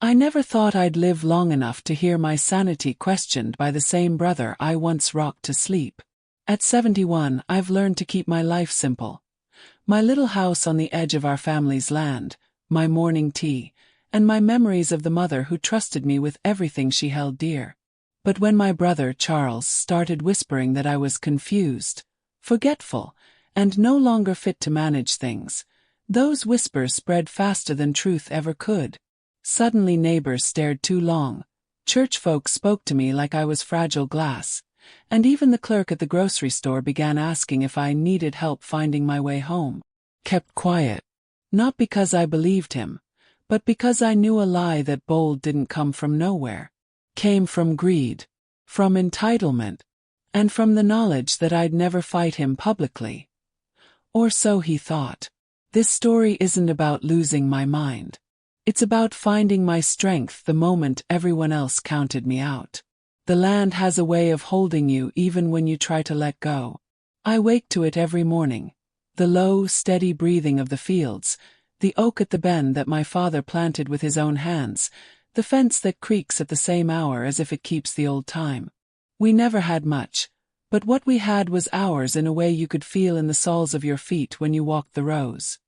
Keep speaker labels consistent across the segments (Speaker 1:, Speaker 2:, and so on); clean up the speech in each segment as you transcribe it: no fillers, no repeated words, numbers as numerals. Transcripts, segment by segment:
Speaker 1: I never thought I'd live long enough to hear my sanity questioned by the same brother I once rocked to sleep. At 71, I've learned to keep my life simple. My little house on the edge of our family's land, my morning tea, and my memories of the mother who trusted me with everything she held dear. But when my brother Charles started whispering that I was confused, forgetful, and no longer fit to manage things, those whispers spread faster than truth ever could. Suddenly neighbors stared too long, church folks spoke to me like I was fragile glass, and even the clerk at the grocery store began asking if I needed help finding my way home. Kept quiet. Not because I believed him, but because I knew a lie that bold didn't come from nowhere. Came from greed, from entitlement, and from the knowledge that I'd never fight him publicly. Or so he thought. This story isn't about losing my mind. It's about finding my strength the moment everyone else counted me out. The land has a way of holding you even when you try to let go. I wake to it every morning. The low, steady breathing of the fields, the oak at the bend that my father planted with his own hands, the fence that creaks at the same hour as if it keeps the old time. We never had much, but what we had was ours in a way you could feel in the soles of your feet when you walked the rows.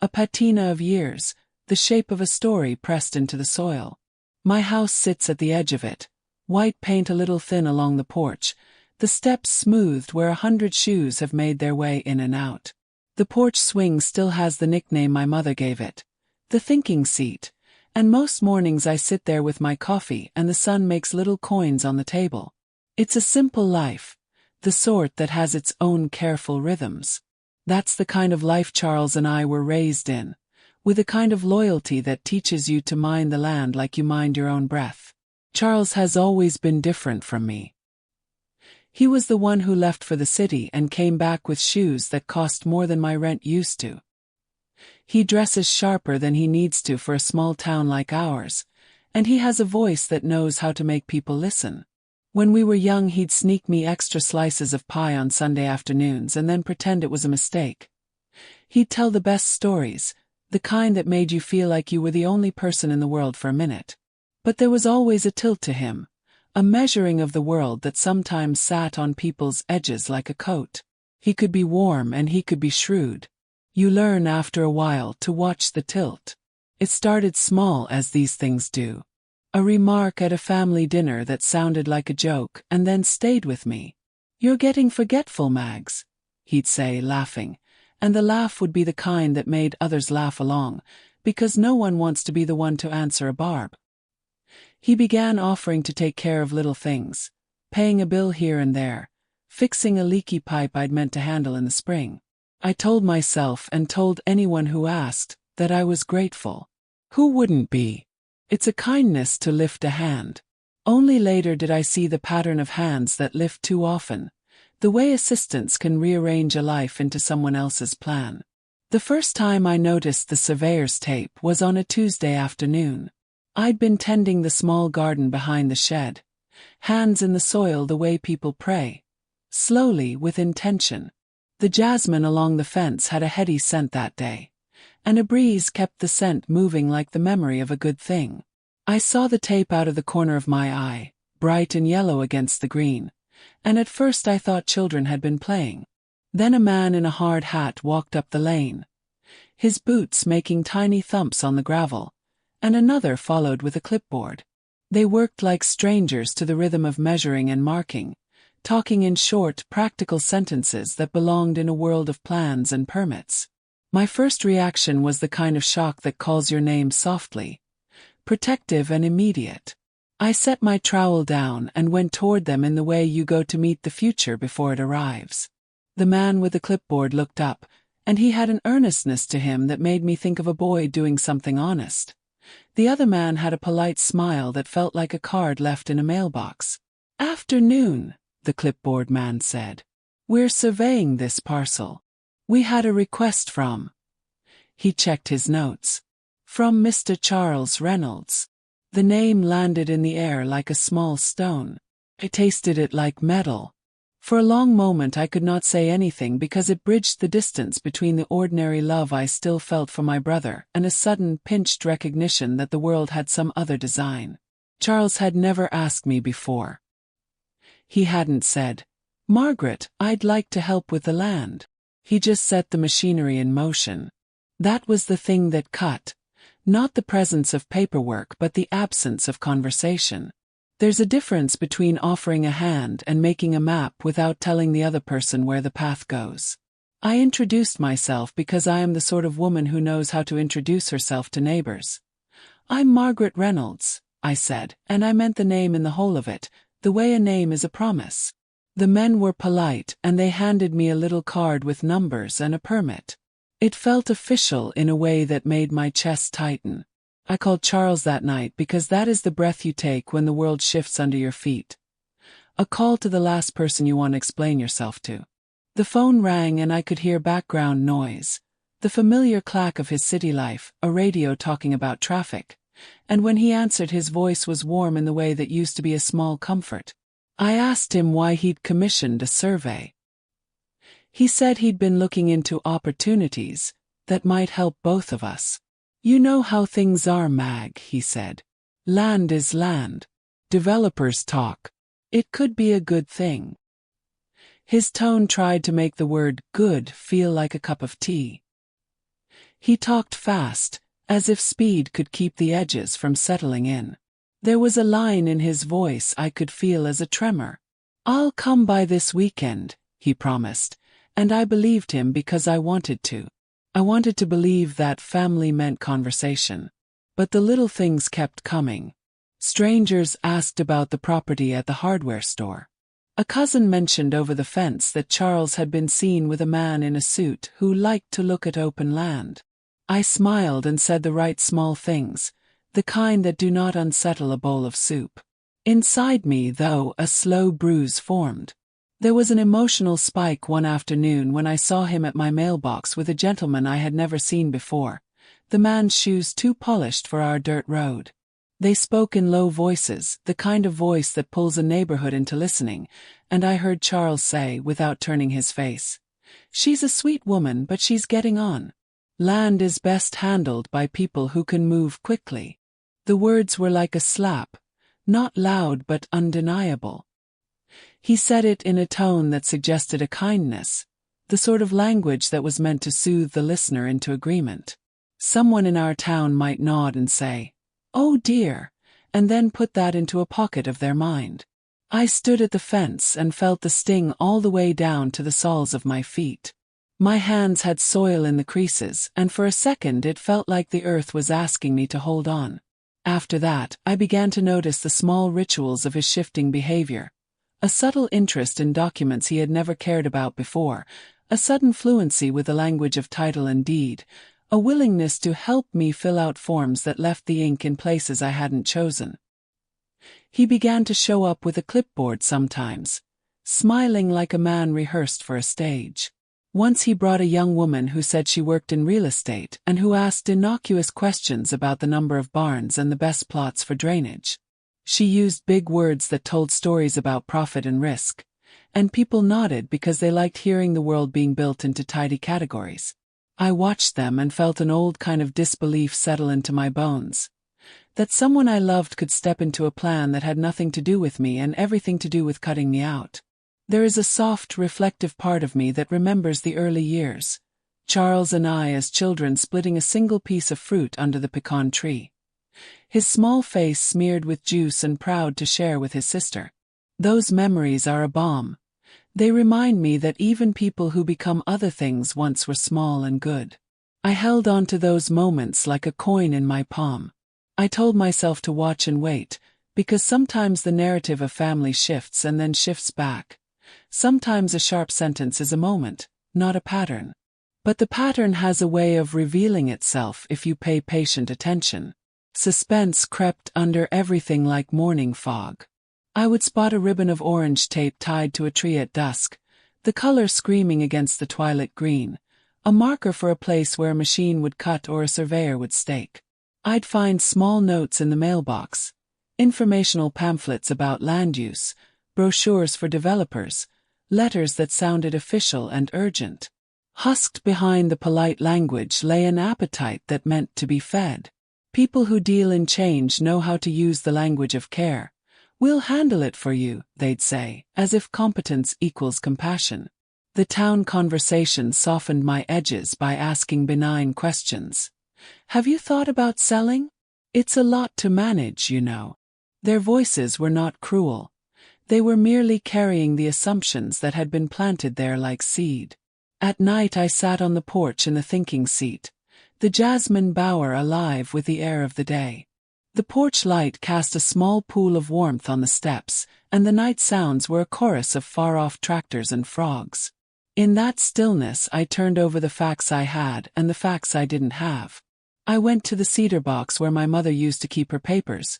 Speaker 1: A patina of years, the shape of a story pressed into the soil. My house sits at the edge of it, white paint a little thin along the porch, the steps smoothed where 100 shoes have made their way in and out. The porch swing still has the nickname my mother gave it, the thinking seat, and most mornings I sit there with my coffee and the sun makes little coins on the table. It's a simple life, the sort that has its own careful rhythms. That's the kind of life Charles and I were raised in, with a kind of loyalty that teaches you to mind the land like you mind your own breath. Charles has always been different from me. He was the one who left for the city and came back with shoes that cost more than my rent used to. He dresses sharper than he needs to for a small town like ours, and he has a voice that knows how to make people listen. When we were young, he'd sneak me extra slices of pie on Sunday afternoons and then pretend it was a mistake. He'd tell the best stories, the kind that made you feel like you were the only person in the world for a minute. But there was always a tilt to him, a measuring of the world that sometimes sat on people's edges like a coat. He could be warm and he could be shrewd. You learn after a while to watch the tilt. It started small, as these things do. A remark at a family dinner that sounded like a joke and then stayed with me. "You're getting forgetful, Mags," he'd say, laughing, and the laugh would be the kind that made others laugh along, because no one wants to be the one to answer a barb. He began offering to take care of little things, paying a bill here and there, fixing a leaky pipe I'd meant to handle in the spring. I told myself and told anyone who asked that I was grateful. Who wouldn't be? It's a kindness to lift a hand. Only later did I see the pattern of hands that lift too often, the way assistants can rearrange a life into someone else's plan. The first time I noticed the surveyor's tape was on a Tuesday afternoon. I'd been tending the small garden behind the shed, hands in the soil the way people pray, slowly with intention. The jasmine along the fence had a heady scent that day, and a breeze kept the scent moving like the memory of a good thing. I saw the tape out of the corner of my eye, bright and yellow against the green, and at first I thought children had been playing. Then a man in a hard hat walked up the lane, his boots making tiny thumps on the gravel, and another followed with a clipboard. They worked like strangers to the rhythm of measuring and marking, talking in short, practical sentences that belonged in a world of plans and permits. My first reaction was the kind of shock that calls your name softly, protective and immediate. I set my trowel down and went toward them in the way you go to meet the future before it arrives. The man with the clipboard looked up, and he had an earnestness to him that made me think of a boy doing something honest. The other man had a polite smile that felt like a card left in a mailbox. "Afternoon," the clipboard man said. "We're surveying this parcel. We had a request from..." He checked his notes. "From Mr. Charles Reynolds." The name landed in the air like a small stone. I tasted it like metal. For a long moment I could not say anything because it bridged the distance between the ordinary love I still felt for my brother and a sudden, pinched recognition that the world had some other design. Charles had never asked me before. He hadn't said, "Margaret, I'd like to help with the land." He just set the machinery in motion. That was the thing that cut. Not the presence of paperwork but the absence of conversation. There's a difference between offering a hand and making a map without telling the other person where the path goes. I introduced myself because I am the sort of woman who knows how to introduce herself to neighbors. "I'm Margaret Reynolds," I said, and I meant the name in the whole of it, the way a name is a promise. The men were polite, and they handed me a little card with numbers and a permit. It felt official in a way that made my chest tighten. I called Charles that night because that is the breath you take when the world shifts under your feet. A call to the last person you want to explain yourself to. The phone rang and I could hear background noise. The familiar clack of his city life, a radio talking about traffic. And when he answered, his voice was warm in the way that used to be a small comfort. I asked him why he'd commissioned a survey. He said he'd been looking into opportunities that might help both of us. "You know how things are, Mag," he said. "Land is land. Developers talk. It could be a good thing." His tone tried to make the word good feel like a cup of tea. He talked fast, as if speed could keep the edges from settling in. There was a line in his voice I could feel as a tremor. "I'll come by this weekend," he promised, and I believed him because I wanted to. I wanted to believe that family meant conversation. But the little things kept coming. Strangers asked about the property at the hardware store. A cousin mentioned over the fence that Charles had been seen with a man in a suit who liked to look at open land. I smiled and said the right small things, the kind that do not unsettle a bowl of soup. Inside me, though, a slow bruise formed. There was an emotional spike one afternoon when I saw him at my mailbox with a gentleman I had never seen before, the man's shoes too polished for our dirt road. They spoke in low voices, the kind of voice that pulls a neighborhood into listening, and I heard Charles say, without turning his face, "She's a sweet woman, but she's getting on. Land is best handled by people who can move quickly." The words were like a slap, not loud but undeniable. He said it in a tone that suggested a kindness, the sort of language that was meant to soothe the listener into agreement. Someone in our town might nod and say, "Oh dear," and then put that into a pocket of their mind. I stood at the fence and felt the sting all the way down to the soles of my feet. My hands had soil in the creases, and for a second it felt like the earth was asking me to hold on. After that, I began to notice the small rituals of his shifting behavior. A subtle interest in documents he had never cared about before, a sudden fluency with the language of title and deed, a willingness to help me fill out forms that left the ink in places I hadn't chosen. He began to show up with a clipboard sometimes, smiling like a man rehearsed for a stage. Once he brought a young woman who said she worked in real estate and who asked innocuous questions about the number of barns and the best plots for drainage. She used big words that told stories about profit and risk, and people nodded because they liked hearing the world being built into tidy categories. I watched them and felt an old kind of disbelief settle into my bones. That someone I loved could step into a plan that had nothing to do with me and everything to do with cutting me out. There is a soft, reflective part of me that remembers the early years. Charles and I as children splitting a single piece of fruit under the pecan tree. His small face smeared with juice and proud to share with his sister. Those memories are a balm. They remind me that even people who become other things once were small and good. I held on to those moments like a coin in my palm. I told myself to watch and wait, because sometimes the narrative of family shifts and then shifts back. Sometimes a sharp sentence is a moment, not a pattern. But the pattern has a way of revealing itself if you pay patient attention. Suspense crept under everything like morning fog. I would spot a ribbon of orange tape tied to a tree at dusk, the color screaming against the twilight green, a marker for a place where a machine would cut or a surveyor would stake. I'd find small notes in the mailbox, informational pamphlets about land use, brochures for developers, letters that sounded official and urgent. Husked behind the polite language lay an appetite that meant to be fed. People who deal in change know how to use the language of care. "We'll handle it for you," they'd say, as if competence equals compassion. The town conversation softened my edges by asking benign questions. "Have you thought about selling? It's a lot to manage, you know." Their voices were not cruel. They were merely carrying the assumptions that had been planted there like seed. At night I sat on the porch in the thinking seat, the jasmine bower alive with the air of the day. The porch light cast a small pool of warmth on the steps, and the night sounds were a chorus of far-off tractors and frogs. In that stillness I turned over the facts I had and the facts I didn't have. I went to the cedar box where my mother used to keep her papers,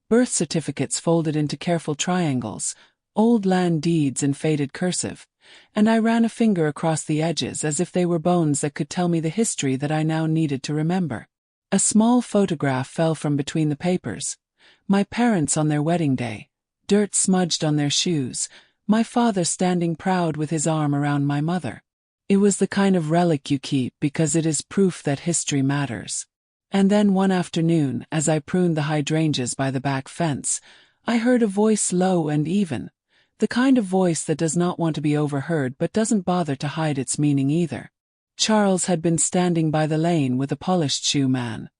Speaker 1: birth certificates folded into careful triangles, old land deeds in faded cursive, and I ran a finger across the edges as if they were bones that could tell me the history that I now needed to remember. A small photograph fell from between the papers. My parents on their wedding day, dirt smudged on their shoes, my father standing proud with his arm around my mother. It was the kind of relic you keep because it is proof that history matters. And then one afternoon, as I pruned the hydrangeas by the back fence, I heard a voice low and even, the kind of voice that does not want to be overheard but doesn't bother to hide its meaning either. Charles had been standing by the lane with a polished shoe man,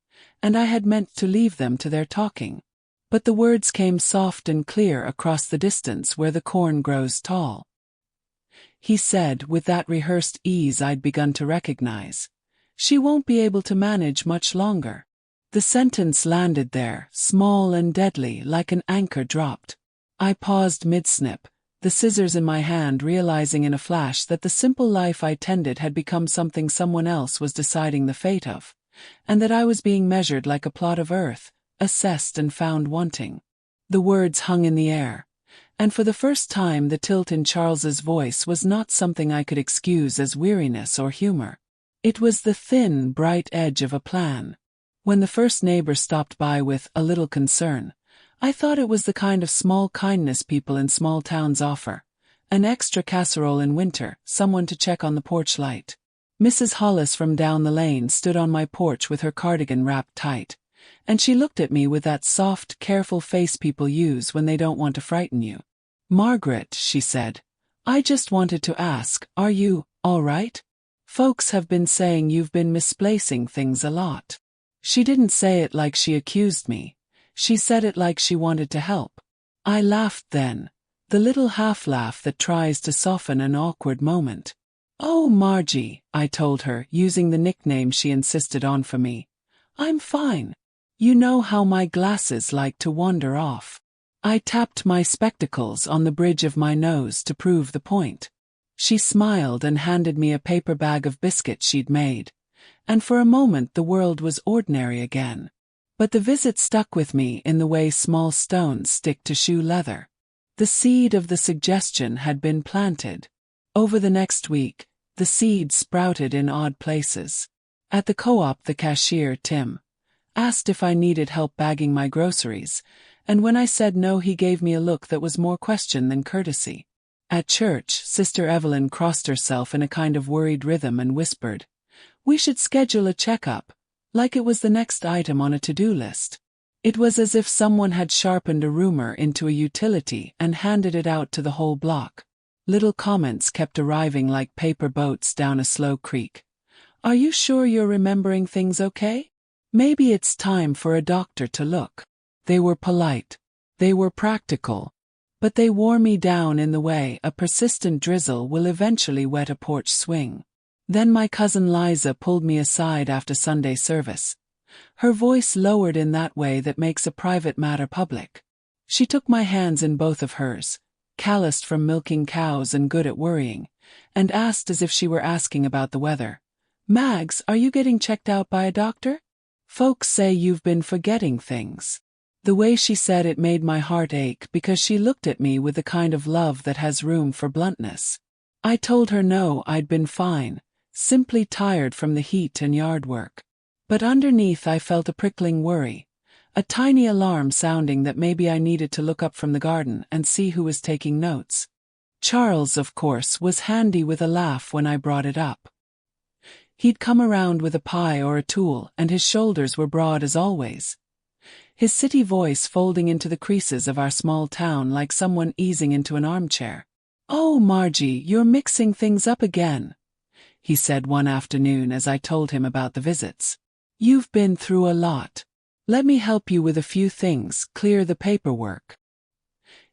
Speaker 1: and I had meant to leave them to their talking. But the words came soft and clear across the distance where the corn grows tall. He said, with that rehearsed ease I'd begun to recognize, "She won't be able to manage much longer." The sentence landed there, small and deadly, like an anchor dropped. I paused mid-snip, the scissors in my hand, realizing in a flash that the simple life I tended had become something someone else was deciding the fate of, and that I was being measured like a plot of earth, assessed and found wanting. The words hung in the air, and for the first time the tilt in Charles's voice was not something I could excuse as weariness or humor. It was the thin, bright edge of a plan. When the first neighbor stopped by with a little concern, I thought it was the kind of small kindness people in small towns offer. An extra casserole in winter, someone to check on the porch light. Mrs. Hollis from down the lane stood on my porch with her cardigan wrapped tight, and she looked at me with that soft, careful face people use when they don't want to frighten you. "Margaret," she said, "I just wanted to ask, are you all right? Folks have been saying you've been misplacing things a lot." She didn't say it like she accused me. She said it like she wanted to help. I laughed then, the little half-laugh that tries to soften an awkward moment. "Oh, Margie," I told her, using the nickname she insisted on for me. "I'm fine. You know how my glasses like to wander off." I tapped my spectacles on the bridge of my nose to prove the point. She smiled and handed me a paper bag of biscuits she'd made, and for a moment the world was ordinary again. But the visit stuck with me in the way small stones stick to shoe leather. The seed of the suggestion had been planted. Over the next week, the seed sprouted in odd places. At the co-op, the cashier, Tim, asked if I needed help bagging my groceries, and when I said no, he gave me a look that was more question than courtesy. At church, Sister Evelyn crossed herself in a kind of worried rhythm and whispered, "We should schedule a checkup," like it was the next item on a to-do list. It was as if someone had sharpened a rumor into a utility and handed it out to the whole block. Little comments kept arriving like paper boats down a slow creek. "Are you sure you're remembering things okay? Maybe it's time for a doctor to look." They were polite. They were practical. But they wore me down in the way a persistent drizzle will eventually wet a porch swing. Then my cousin Liza pulled me aside after Sunday service. Her voice lowered in that way that makes a private matter public. She took my hands in both of hers, calloused from milking cows and good at worrying, and asked as if she were asking about the weather, "Mags, are you getting checked out by a doctor? Folks say you've been forgetting things." The way she said it made my heart ache because she looked at me with the kind of love that has room for bluntness. I told her no, I'd been fine, simply tired from the heat and yard work. But underneath I felt a prickling worry, a tiny alarm sounding that maybe I needed to look up from the garden and see who was taking notes. Charles, of course, was handy with a laugh when I brought it up. He'd come around with a pie or a tool, and his shoulders were broad as always. His city voice folding into the creases of our small town like someone easing into an armchair. "Oh, Margie, you're mixing things up again," he said one afternoon as I told him about the visits. "You've been through a lot. Let me help you with a few things, clear the paperwork."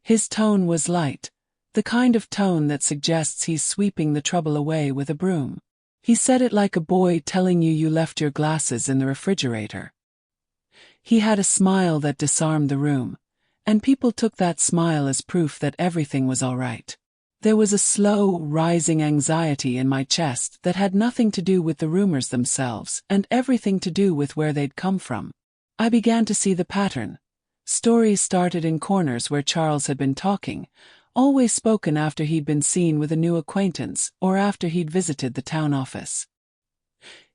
Speaker 1: His tone was light, the kind of tone that suggests he's sweeping the trouble away with a broom. He said it like a boy telling you left your glasses in the refrigerator. He had a smile that disarmed the room, and people took that smile as proof that everything was all right. There was a slow, rising anxiety in my chest that had nothing to do with the rumors themselves and everything to do with where they'd come from. I began to see the pattern. Stories started in corners where Charles had been talking, always spoken after he'd been seen with a new acquaintance or after he'd visited the town office.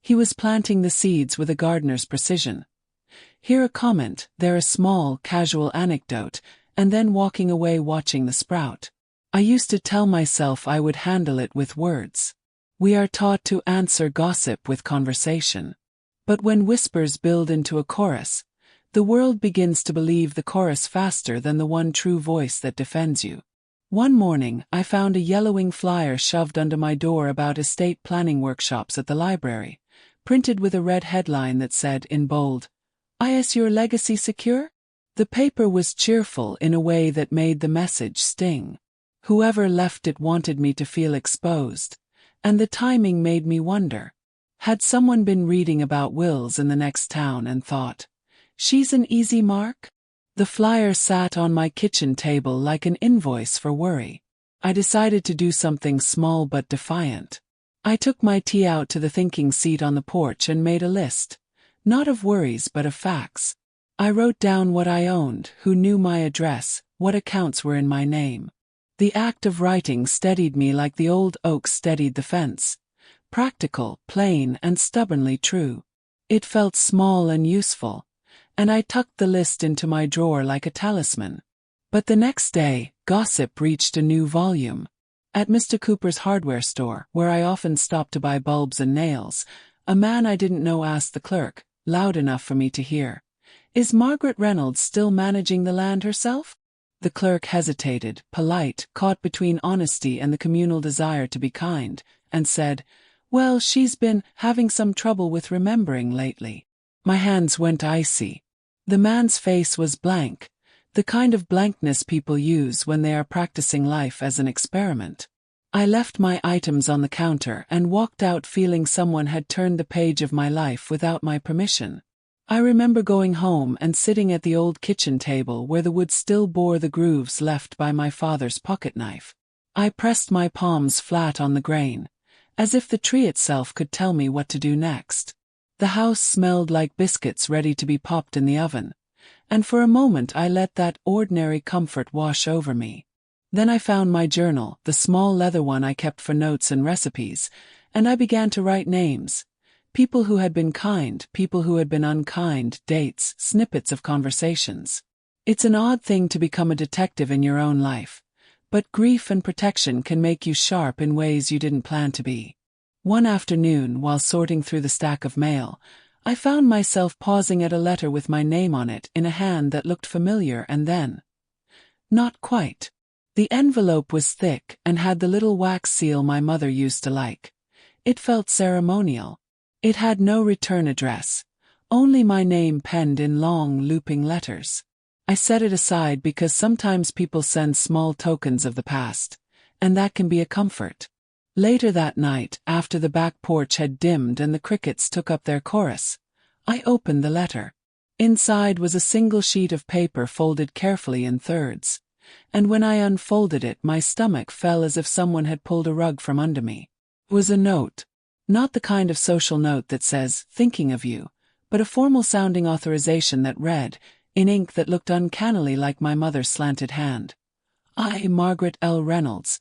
Speaker 1: He was planting the seeds with a gardener's precision. Here a comment, there a small, casual anecdote, and then walking away watching the sprout. I used to tell myself I would handle it with words. We are taught to answer gossip with conversation. But when whispers build into a chorus, the world begins to believe the chorus faster than the one true voice that defends you. One morning, I found a yellowing flyer shoved under my door about estate planning workshops at the library, printed with a red headline that said in bold, "Is your legacy secure?" The paper was cheerful in a way that made the message sting. Whoever left it wanted me to feel exposed, and the timing made me wonder. Had someone been reading about wills in the next town and thought, "She's an easy mark"? The flyer sat on my kitchen table like an invoice for worry. I decided to do something small but defiant. I took my tea out to the thinking seat on the porch and made a list, not of worries but of facts. I wrote down what I owned, who knew my address, what accounts were in my name. The act of writing steadied me like the old oak steadied the fence. Practical, plain, and stubbornly true. It felt small and useful, and I tucked the list into my drawer like a talisman. But the next day, gossip reached a new volume. At Mr. Cooper's hardware store, where I often stopped to buy bulbs and nails, a man I didn't know asked the clerk, loud enough for me to hear, "Is Margaret Reynolds still managing the land herself?" The clerk hesitated, polite, caught between honesty and the communal desire to be kind, and said, "Well, she's been having some trouble with remembering lately." My hands went icy. The man's face was blank, the kind of blankness people use when they are practicing life as an experiment. I left my items on the counter and walked out feeling someone had turned the page of my life without my permission. I remember going home and sitting at the old kitchen table where the wood still bore the grooves left by my father's pocket knife. I pressed my palms flat on the grain, as if the tree itself could tell me what to do next. The house smelled like biscuits ready to be popped in the oven, and for a moment I let that ordinary comfort wash over me. Then I found my journal, the small leather one I kept for notes and recipes, and I began to write names. People who had been kind, people who had been unkind, dates, snippets of conversations. It's an odd thing to become a detective in your own life, but grief and protection can make you sharp in ways you didn't plan to be. One afternoon, while sorting through the stack of mail, I found myself pausing at a letter with my name on it in a hand that looked familiar and then, not quite. The envelope was thick and had the little wax seal my mother used to like. It felt ceremonial. It had no return address, only my name penned in long, looping letters. I set it aside because sometimes people send small tokens of the past, and that can be a comfort. Later that night, after the back porch had dimmed and the crickets took up their chorus, I opened the letter. Inside was a single sheet of paper folded carefully in thirds, and when I unfolded it my stomach fell as if someone had pulled a rug from under me. It was a note. Not the kind of social note that says, "Thinking of you," but a formal-sounding authorization that read, in ink that looked uncannily like my mother's slanted hand, "I, Margaret L. Reynolds,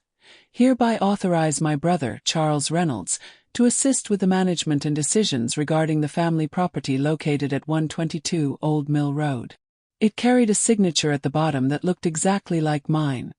Speaker 1: hereby authorize my brother, Charles Reynolds, to assist with the management and decisions regarding the family property located at 122 Old Mill Road." It carried a signature at the bottom that looked exactly like mine,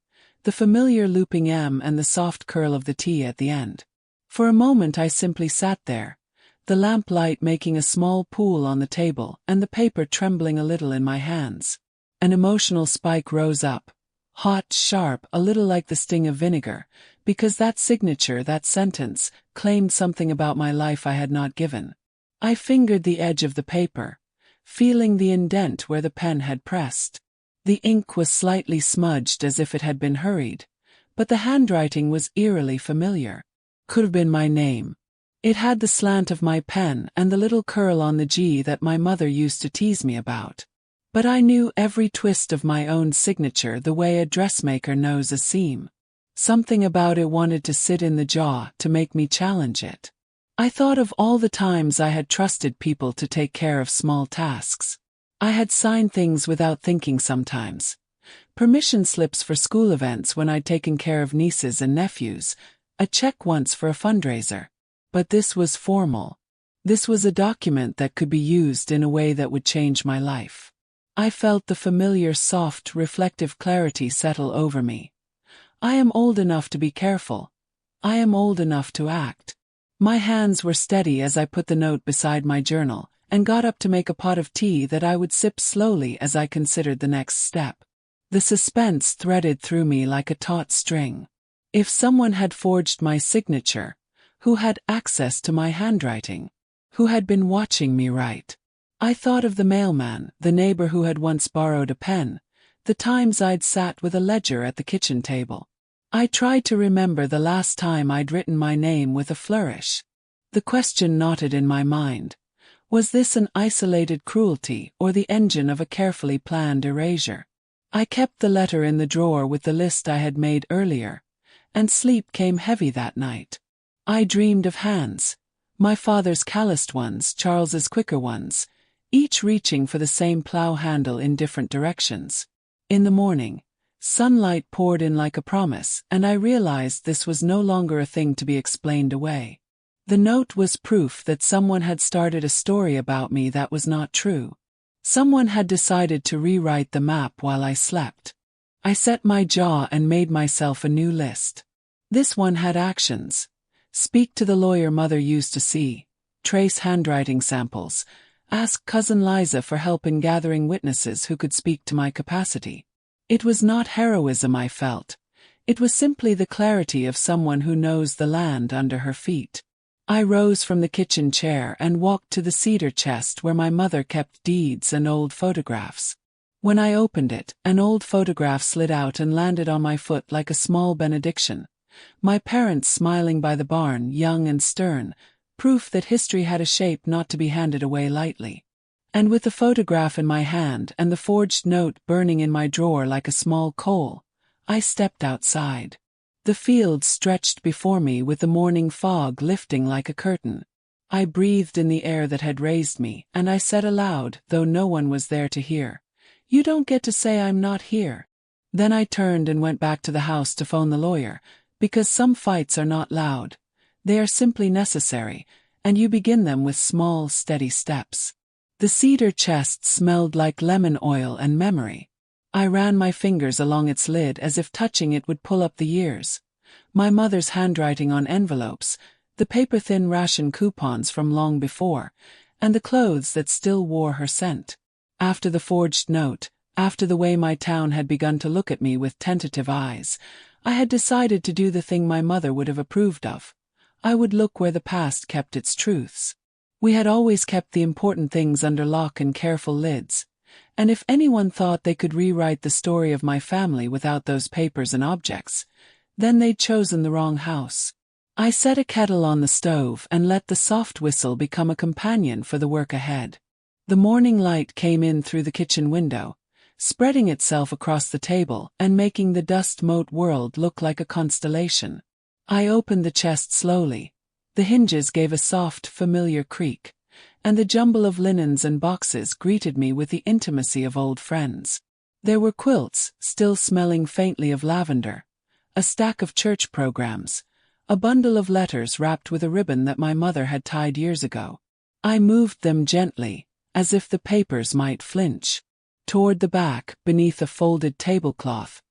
Speaker 1: the familiar looping M and the soft curl of the T at the end. For a moment I simply sat there, the lamplight making a small pool on the table and the paper trembling a little in my hands. An emotional spike rose up, hot, sharp, a little like the sting of vinegar, because that signature, that sentence, claimed something about my life I had not given. I fingered the edge of the paper, feeling the indent where the pen had pressed. The ink was slightly smudged as if it had been hurried, but the handwriting was eerily familiar. Could have been my name. It had the slant of my pen and the little curl on the G that my mother used to tease me about. But I knew every twist of my own signature the way a dressmaker knows a seam. Something about it wanted to sit in the jaw to make me challenge it. I thought of all the times I had trusted people to take care of small tasks. I had signed things without thinking sometimes. Permission slips for school events when I'd taken care of nieces and nephews, a check once for a fundraiser. But this was formal. This was a document that could be used in a way that would change my life. I felt the familiar soft, reflective clarity settle over me. I am old enough to be careful. I am old enough to act. My hands were steady as I put the note beside my journal and got up to make a pot of tea that I would sip slowly as I considered the next step. The suspense threaded through me like a taut string. If someone had forged my signature, who had access to my handwriting? Who had been watching me write? I thought of the mailman, the neighbor who had once borrowed a pen, the times I'd sat with a ledger at the kitchen table. I tried to remember the last time I'd written my name with a flourish. The question knotted in my mind. Was this an isolated cruelty or the engine of a carefully planned erasure? I kept the letter in the drawer with the list I had made earlier, and sleep came heavy that night. I dreamed of hands, my father's calloused ones, Charles's quicker ones, each reaching for the same plow handle in different directions. In the morning, sunlight poured in like a promise, and I realized this was no longer a thing to be explained away. The note was proof that someone had started a story about me that was not true. Someone had decided to rewrite the map while I slept. I set my jaw and made myself a new list. This one had actions. Speak to the lawyer mother used to see, trace handwriting samples, ask cousin Liza for help in gathering witnesses who could speak to my capacity. It was not heroism I felt. It was simply the clarity of someone who knows the land under her feet. I rose from the kitchen chair and walked to the cedar chest where my mother kept deeds and old photographs. When I opened it, an old photograph slid out and landed on my foot like a small benediction. My parents smiling by the barn, young and stern, proof that history had a shape not to be handed away lightly. And with the photograph in my hand and the forged note burning in my drawer like a small coal, I stepped outside. The field stretched before me with the morning fog lifting like a curtain. I breathed in the air that had raised me, and I said aloud, though no one was there to hear, "You don't get to say I'm not here." Then I turned and went back to the house to phone the lawyer, because some fights are not loud. They are simply necessary, and you begin them with small, steady steps. The cedar chest smelled like lemon oil and memory. I ran my fingers along its lid as if touching it would pull up the years. My mother's handwriting on envelopes, the paper-thin ration coupons from long before, and the clothes that still wore her scent. After the forged note, after the way my town had begun to look at me with tentative eyes, I had decided to do the thing my mother would have approved of. I would look where the past kept its truths. We had always kept the important things under lock and careful lids, and if anyone thought they could rewrite the story of my family without those papers and objects, then they'd chosen the wrong house. I set a kettle on the stove and let the soft whistle become a companion for the work ahead. The morning light came in through the kitchen window, spreading itself across the table and making the dust-mote world look like a constellation. I opened the chest slowly. The hinges gave a soft, familiar creak, and the jumble of linens and boxes greeted me with the intimacy of old friends. There were quilts, still smelling faintly of lavender, a stack of church programs, a bundle of letters wrapped with a ribbon that my mother had tied years ago. I moved them gently, as if the papers might flinch. Toward the back, beneath a folded tablecloth,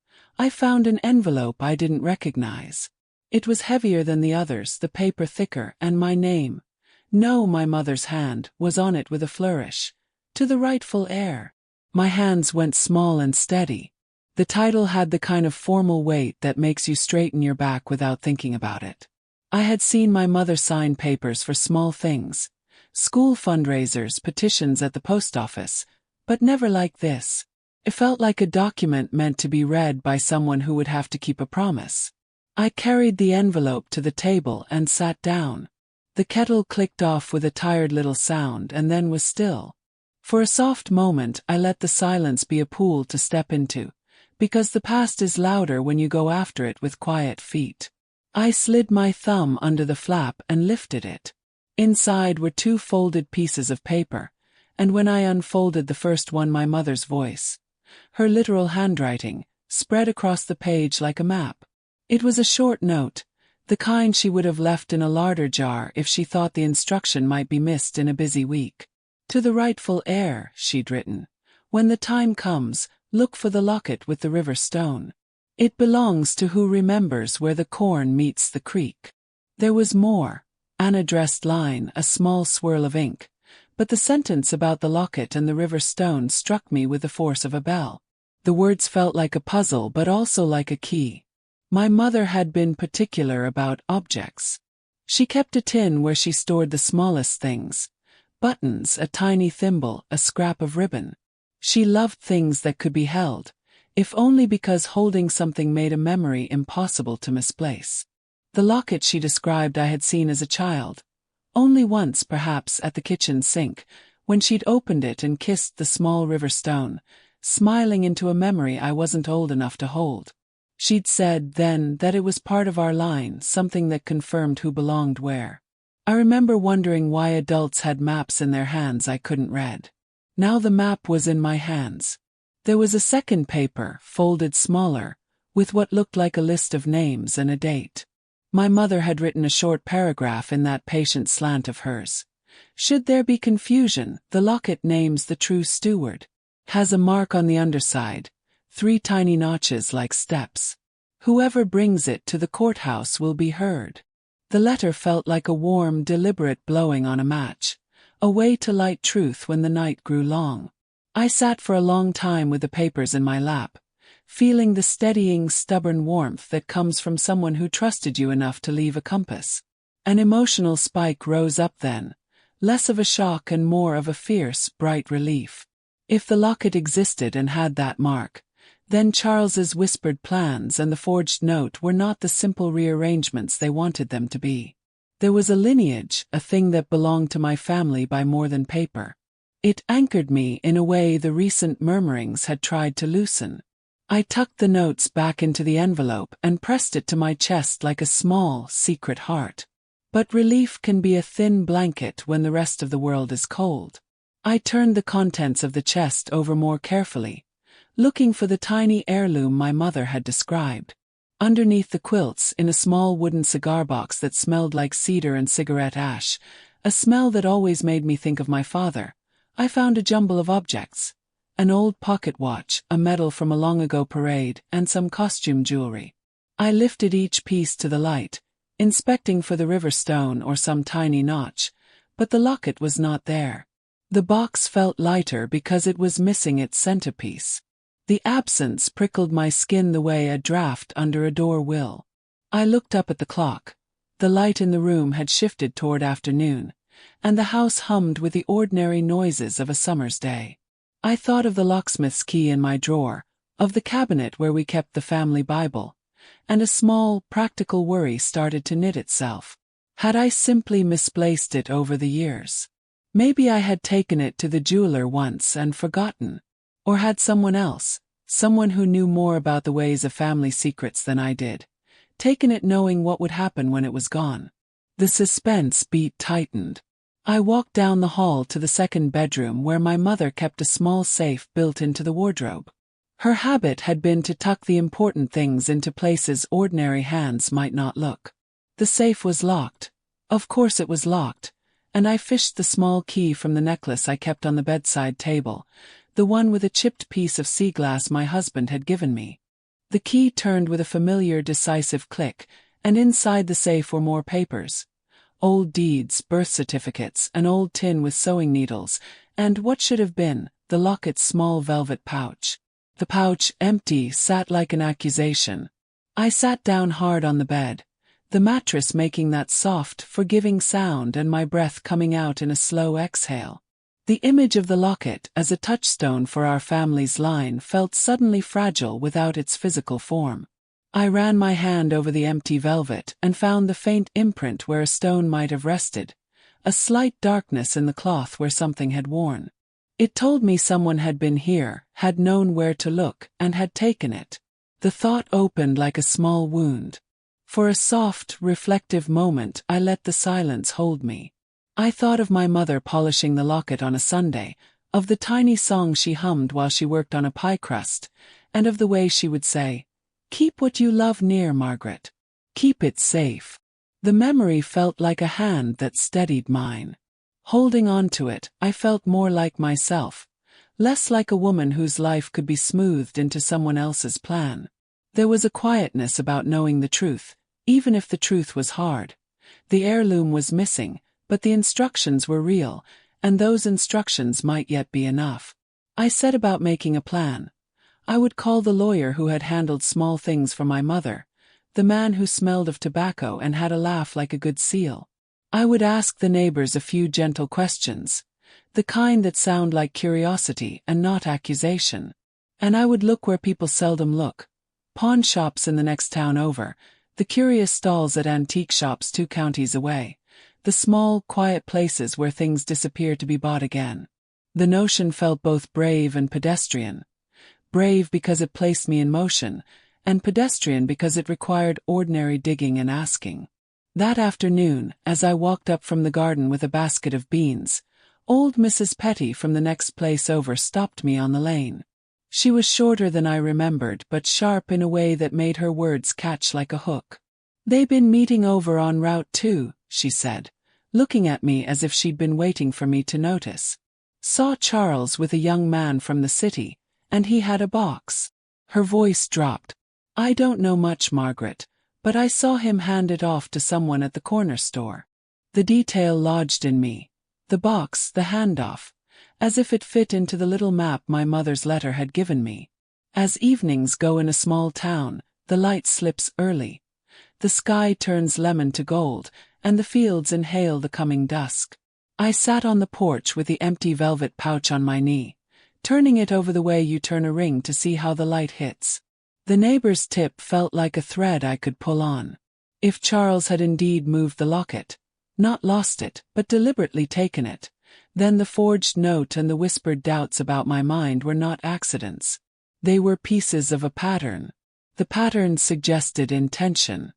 Speaker 1: I found an envelope I didn't recognize. It was heavier than the others, the paper thicker, and my name, no, my mother's hand, was on it with a flourish. To the rightful heir. My hands went small and steady. The title had the kind of formal weight that makes you straighten your back without thinking about it. I had seen my mother sign papers for small things, school fundraisers, petitions at the post office, but never like this. It felt like a document meant to be read by someone who would have to keep a promise. I carried the envelope to the table and sat down. The kettle clicked off with a tired little sound and then was still. For a soft moment I let the silence be a pool to step into, because the past is louder when you go after it with quiet feet. I slid my thumb under the flap and lifted it. Inside were 2 folded pieces of paper, and when I unfolded the first one, my mother's voice, her literal handwriting, spread across the page like a map. It was a short note, the kind she would have left in a larder jar if she thought the instruction might be missed in a busy week. To the rightful heir, she'd written, when the time comes, look for the locket with the river stone. It belongs to who remembers where the corn meets the creek. There was more, an addressed line, a small swirl of ink, but the sentence about the locket and the river stone struck me with the force of a bell. The words felt like a puzzle but also like a key. My mother had been particular about objects. She kept a tin where she stored the smallest things. Buttons, a tiny thimble, a scrap of ribbon. She loved things that could be held, if only because holding something made a memory impossible to misplace. The locket she described I had seen as a child. Only once, perhaps, at the kitchen sink, when she'd opened it and kissed the small river stone, smiling into a memory I wasn't old enough to hold. She'd said then that it was part of our line, something that confirmed who belonged where. I remember wondering why adults had maps in their hands I couldn't read. Now the map was in my hands. There was a second paper, folded smaller, with what looked like a list of names and a date. My mother had written a short paragraph in that patient slant of hers. Should there be confusion, the locket names the true steward. Has a mark on the underside, 3 tiny notches like steps. Whoever brings it to the courthouse will be heard. The letter felt like a warm, deliberate blowing on a match, a way to light truth when the night grew long. I sat for a long time with the papers in my lap, feeling the steadying, stubborn warmth that comes from someone who trusted you enough to leave a compass. An emotional spike rose up then, less of a shock and more of a fierce, bright relief. If the locket existed and had that mark, then Charles's whispered plans and the forged note were not the simple rearrangements they wanted them to be. There was a lineage, a thing that belonged to my family by more than paper. It anchored me in a way the recent murmurings had tried to loosen. I tucked the notes back into the envelope and pressed it to my chest like a small, secret heart. But relief can be a thin blanket when the rest of the world is cold. I turned the contents of the chest over more carefully, looking for the tiny heirloom my mother had described. Underneath the quilts, in a small wooden cigar box that smelled like cedar and cigarette ash, a smell that always made me think of my father, I found a jumble of objects. An old pocket watch, a medal from a long-ago parade, and some costume jewelry. I lifted each piece to the light, inspecting for the river stone or some tiny notch, but the locket was not there. The box felt lighter because it was missing its centerpiece. The absence prickled my skin the way a draft under a door will. I looked up at the clock. The light in the room had shifted toward afternoon, and the house hummed with the ordinary noises of a summer's day. I thought of the locksmith's key in my drawer, of the cabinet where we kept the family Bible, and a small, practical worry started to knit itself. Had I simply misplaced it over the years? Maybe I had taken it to the jeweler once and forgotten. Or had someone else, someone who knew more about the ways of family secrets than I did, taken it knowing what would happen when it was gone. The suspense beat tightened. I walked down the hall to the second bedroom where my mother kept a small safe built into the wardrobe. Her habit had been to tuck the important things into places ordinary hands might not look. The safe was locked. Of course it was locked, and I fished the small key from the necklace I kept on the bedside table, the one with a chipped piece of sea glass my husband had given me. The key turned with a familiar, decisive click, and inside the safe were more papers. Old deeds, birth certificates, an old tin with sewing needles, and what should have been, the locket's small velvet pouch. The pouch, empty, sat like an accusation. I sat down hard on the bed, the mattress making that soft, forgiving sound and my breath coming out in a slow exhale. The image of the locket as a touchstone for our family's line felt suddenly fragile without its physical form. I ran my hand over the empty velvet and found the faint imprint where a stone might have rested, a slight darkness in the cloth where something had worn. It told me someone had been here, had known where to look, and had taken it. The thought opened like a small wound. For a soft, reflective moment I let the silence hold me. I thought of my mother polishing the locket on a Sunday, of the tiny song she hummed while she worked on a pie crust, and of the way she would say, "Keep what you love near, Margaret. Keep it safe." The memory felt like a hand that steadied mine. Holding on to it, I felt more like myself, less like a woman whose life could be smoothed into someone else's plan. There was a quietness about knowing the truth, even if the truth was hard. The heirloom was missing, but the instructions were real, and those instructions might yet be enough. I set about making a plan. I would call the lawyer who had handled small things for my mother, the man who smelled of tobacco and had a laugh like a good seal. I would ask the neighbors a few gentle questions, the kind that sound like curiosity and not accusation. And I would look where people seldom look. Pawn shops in the next town over, the curious stalls at antique shops 2 counties away, the small, quiet places where things disappear to be bought again. The notion felt both brave and pedestrian. Brave because it placed me in motion, and pedestrian because it required ordinary digging and asking. That afternoon, as I walked up from the garden with a basket of beans, old Mrs. Petty from the next place over stopped me on the lane. She was shorter than I remembered, but sharp in a way that made her words catch like a hook. "They been meeting over on Route 2, she said, looking at me as if she'd been waiting for me to notice. "Saw Charles with a young man from the city, and he had a box." Her voice dropped. "I don't know much, Margaret, but I saw him hand it off to someone at the corner store." The detail lodged in me. The box, the handoff, as if it fit into the little map my mother's letter had given me. As evenings go in a small town, the light slips early. The sky turns lemon to gold, and the fields inhale the coming dusk. I sat on the porch with the empty velvet pouch on my knee, turning it over the way you turn a ring to see how the light hits. The neighbor's tip felt like a thread I could pull on. If Charles had indeed moved the locket, not lost it, but deliberately taken it, then the forged note and the whispered doubts about my mind were not accidents. They were pieces of a pattern. The pattern suggested intention.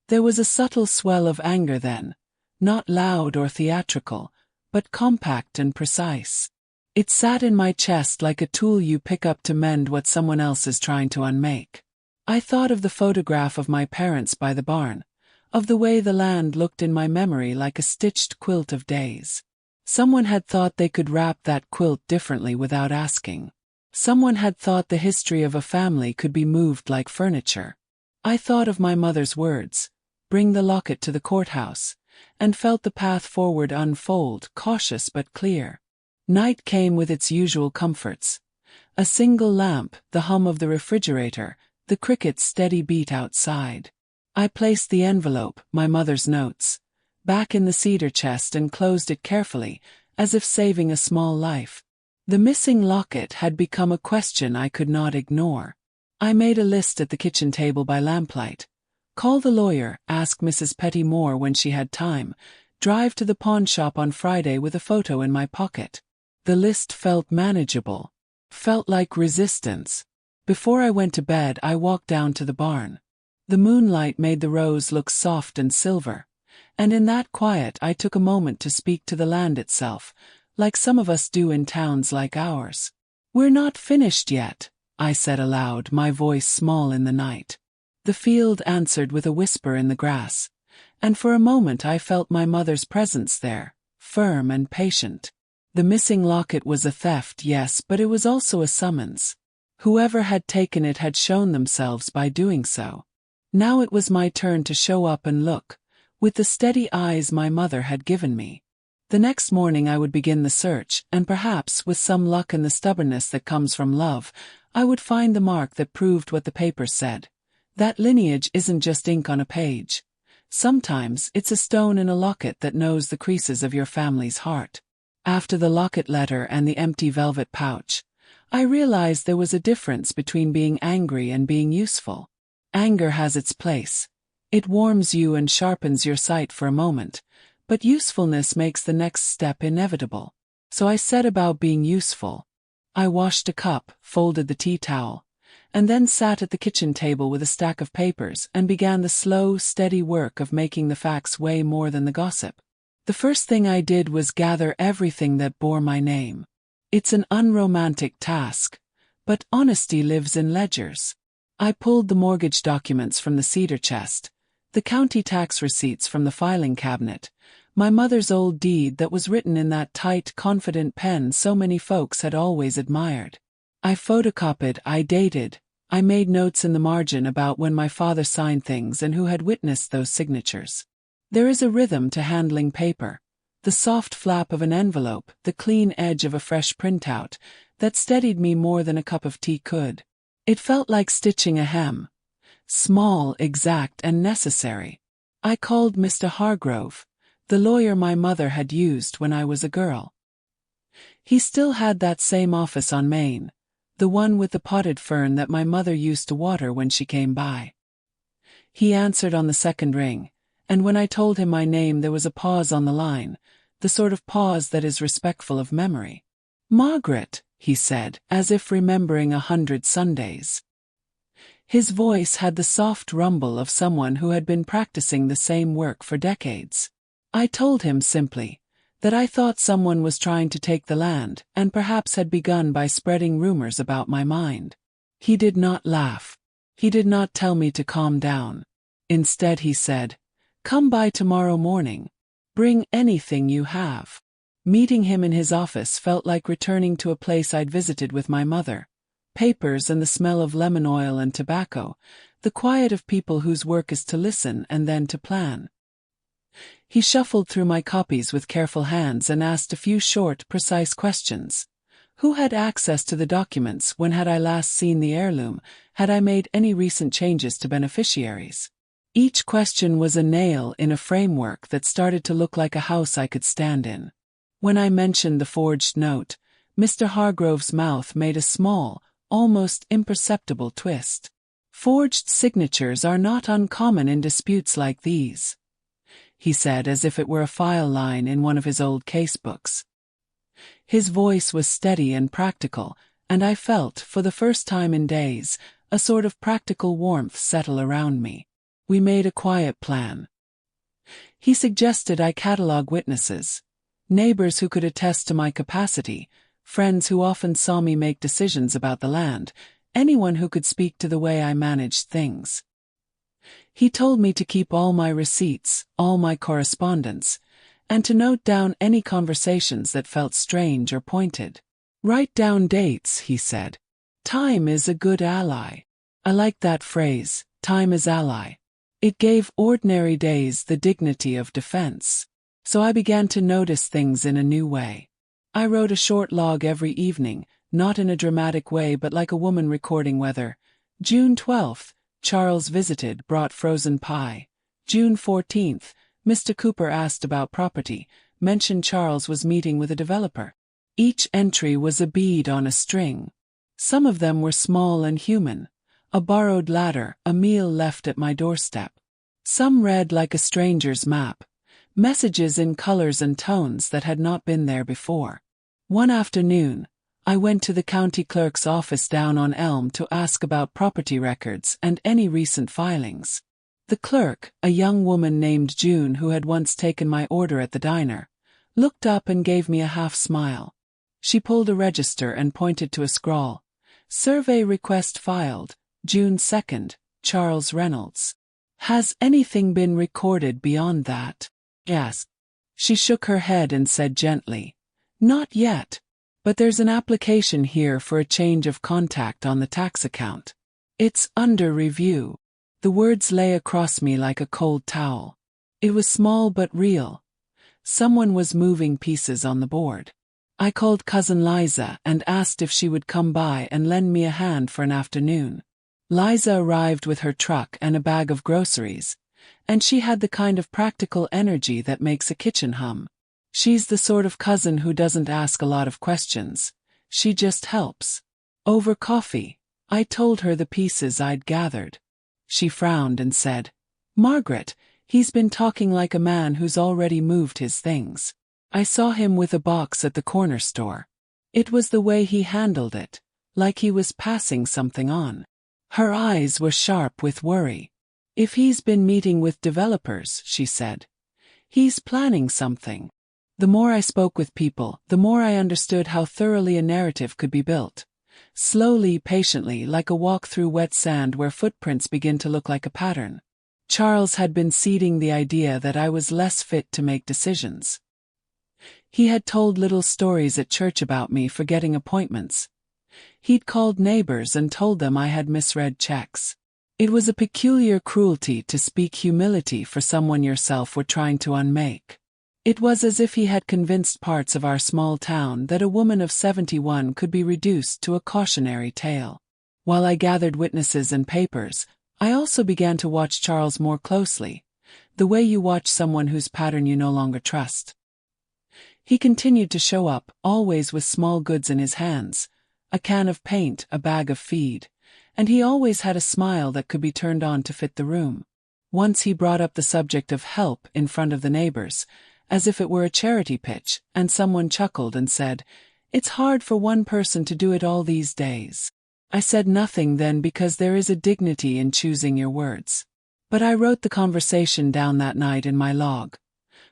Speaker 1: There was a subtle swell of anger then, not loud or theatrical, but compact and precise. It sat in my chest like a tool you pick up to mend what someone else is trying to unmake. I thought of the photograph of my parents by the barn, of the way the land looked in my memory like a stitched quilt of days. Someone had thought they could wrap that quilt differently without asking. Someone had thought the history of a family could be moved like furniture. I thought of my mother's words, "Bring the locket to the courthouse," and felt the path forward unfold, cautious but clear. Night came with its usual comforts. A single lamp, the hum of the refrigerator, the cricket's steady beat outside. I placed the envelope, my mother's notes, back in the cedar chest and closed it carefully, as if saving a small life. The missing locket had become a question I could not ignore. I made a list at the kitchen table by lamplight. Call the lawyer, ask Mrs. Petty more when she had time, drive to the pawn shop on Friday with a photo in my pocket. The list felt manageable. Felt like resistance. Before I went to bed, I walked down to the barn. The moonlight made the rows look soft and silver, and in that quiet I took a moment to speak to the land itself, like some of us do in towns like ours. "We're not finished yet," I said aloud, my voice small in the night. The field answered with a whisper in the grass, and for a moment I felt my mother's presence there, firm and patient. The missing locket was a theft, yes, but it was also a summons. Whoever had taken it had shown themselves by doing so. Now it was my turn to show up and look, with the steady eyes my mother had given me. The next morning I would begin the search, and perhaps, with some luck and the stubbornness that comes from love, I would find the mark that proved what the papers said. That lineage isn't just ink on a page. Sometimes it's a stone in a locket that knows the creases of your family's heart. After the locket letter and the empty velvet pouch, I realized there was a difference between being angry and being useful. Anger has its place. It warms you and sharpens your sight for a moment, but usefulness makes the next step inevitable. So I set about being useful. I washed a cup, folded the tea towel, and then sat at the kitchen table with a stack of papers and began the slow, steady work of making the facts weigh more than the gossip. The first thing I did was gather everything that bore my name. It's an unromantic task, but honesty lives in ledgers. I pulled the mortgage documents from the cedar chest, the county tax receipts from the filing cabinet, my mother's old deed that was written in that tight, confident pen so many folks had always admired. I photocopied, I dated, I made notes in the margin about when my father signed things and who had witnessed those signatures. There is a rhythm to handling paper. The soft flap of an envelope, the clean edge of a fresh printout, that steadied me more than a cup of tea could. It felt like stitching a hem. Small, exact, and necessary. I called Mr. Hargrove, the lawyer my mother had used when I was a girl. He still had that same office on Main, the one with the potted fern that my mother used to water when she came by. He answered on the second ring, and when I told him my name there was a pause on the line, the sort of pause that is respectful of memory. "Margaret," he said, as if remembering 100 Sundays. His voice had the soft rumble of someone who had been practicing the same work for decades. I told him simply that I thought someone was trying to take the land and perhaps had begun by spreading rumors about my mind. He did not laugh. He did not tell me to calm down. Instead he said, "Come by tomorrow morning. Bring anything you have." Meeting him in his office felt like returning to a place I'd visited with my mother. Papers and the smell of lemon oil and tobacco, the quiet of people whose work is to listen and then to plan. He shuffled through my copies with careful hands and asked a few short, precise questions. Who had access to the documents? When had I last seen the heirloom? Had I made any recent changes to beneficiaries? Each question was a nail in a framework that started to look like a house I could stand in. When I mentioned the forged note, Mr. Hargrove's mouth made a small, almost imperceptible twist. "Forged signatures are not uncommon in disputes like these," he said as if it were a file line in one of his old casebooks. His voice was steady and practical, and I felt, for the first time in days, a sort of practical warmth settle around me. We made a quiet plan. He suggested I catalog witnesses, neighbors who could attest to my capacity, friends who often saw me make decisions about the land, anyone who could speak to the way I managed things. He told me to keep all my receipts, all my correspondence, and to note down any conversations that felt strange or pointed. "Write down dates," he said. "Time is a good ally." I liked that phrase, time is ally. It gave ordinary days the dignity of defense. So I began to notice things in a new way. I wrote a short log every evening, not in a dramatic way but like a woman recording weather. June 12th, Charles visited, brought frozen pie. June 14th, Mr. Cooper asked about property, mentioned Charles was meeting with a developer. Each entry was a bead on a string. Some of them were small and human. A borrowed ladder, a meal left at my doorstep. Some read like a stranger's map. Messages in colors and tones that had not been there before. One afternoon, I went to the county clerk's office down on Elm to ask about property records and any recent filings. The clerk, a young woman named June who had once taken my order at the diner, looked up and gave me a half smile. She pulled a register and pointed to a scrawl. "Survey request filed, June 2nd, Charles Reynolds." "Has anything been recorded beyond that?" "Yes." She shook her head and said gently, "Not yet. But there's an application here for a change of contact on the tax account. It's under review. The words lay across me like a cold towel. It was small but real. Someone was moving pieces on the board. I called Cousin Liza and asked if she would come by and lend me a hand for an afternoon. Liza arrived with her truck and a bag of groceries, and she had the kind of practical energy that makes a kitchen hum. She's the sort of cousin who doesn't ask a lot of questions. She just helps. Over coffee, I told her the pieces I'd gathered. She frowned and said, "Margaret, he's been talking like a man who's already moved his things. I saw him with a box at the corner store. It was the way he handled it, like he was passing something on." Her eyes were sharp with worry. "If he's been meeting with developers," she said, "he's planning something." The more I spoke with people, the more I understood how thoroughly a narrative could be built. Slowly, patiently, like a walk through wet sand where footprints begin to look like a pattern. Charles had been seeding the idea that I was less fit to make decisions. He had told little stories at church about me forgetting appointments. He'd called neighbors and told them I had misread checks. It was a peculiar cruelty to speak humility for someone yourself were trying to unmake. It was as if he had convinced parts of our small town that a woman of 71 could be reduced to a cautionary tale. While I gathered witnesses and papers, I also began to watch Charles more closely, the way you watch someone whose pattern you no longer trust. He continued to show up, always with small goods in his hands, a can of paint, a bag of feed, and he always had a smile that could be turned on to fit the room. Once he brought up the subject of help in front of the neighbors, as if it were a charity pitch, and someone chuckled and said, "It's hard for one person to do it all these days." I said nothing then because there is a dignity in choosing your words. But I wrote the conversation down that night in my log.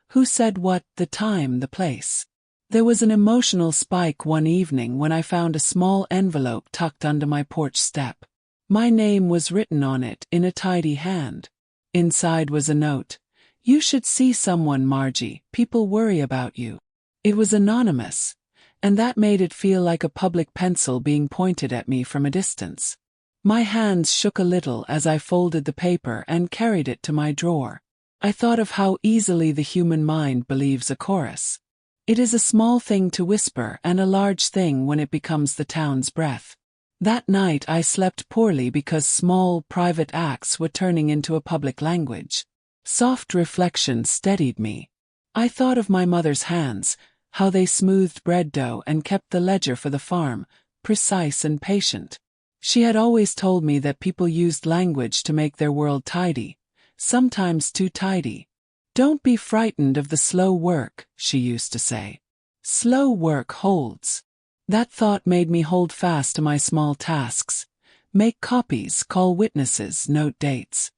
Speaker 1: Who said what, the time, the place. There was an emotional spike one evening when I found a small envelope tucked under my porch step. My name was written on it in a tidy hand. Inside was a note. "You should see someone, Margie, people worry about you." It was anonymous, and that made it feel like a public pencil being pointed at me from a distance. My hands shook a little as I folded the paper and carried it to my drawer. I thought of how easily the human mind believes a chorus. It is a small thing to whisper and a large thing when it becomes the town's breath. That night I slept poorly because small, private acts were turning into a public language. Soft reflection steadied me. I thought of my mother's hands, how they smoothed bread dough and kept the ledger for the farm, precise and patient. She had always told me that people used language to make their world tidy, sometimes too tidy. "Don't be frightened of the slow work," she used to say. "Slow work holds." That thought made me hold fast to my small tasks. Make copies, call witnesses, note dates.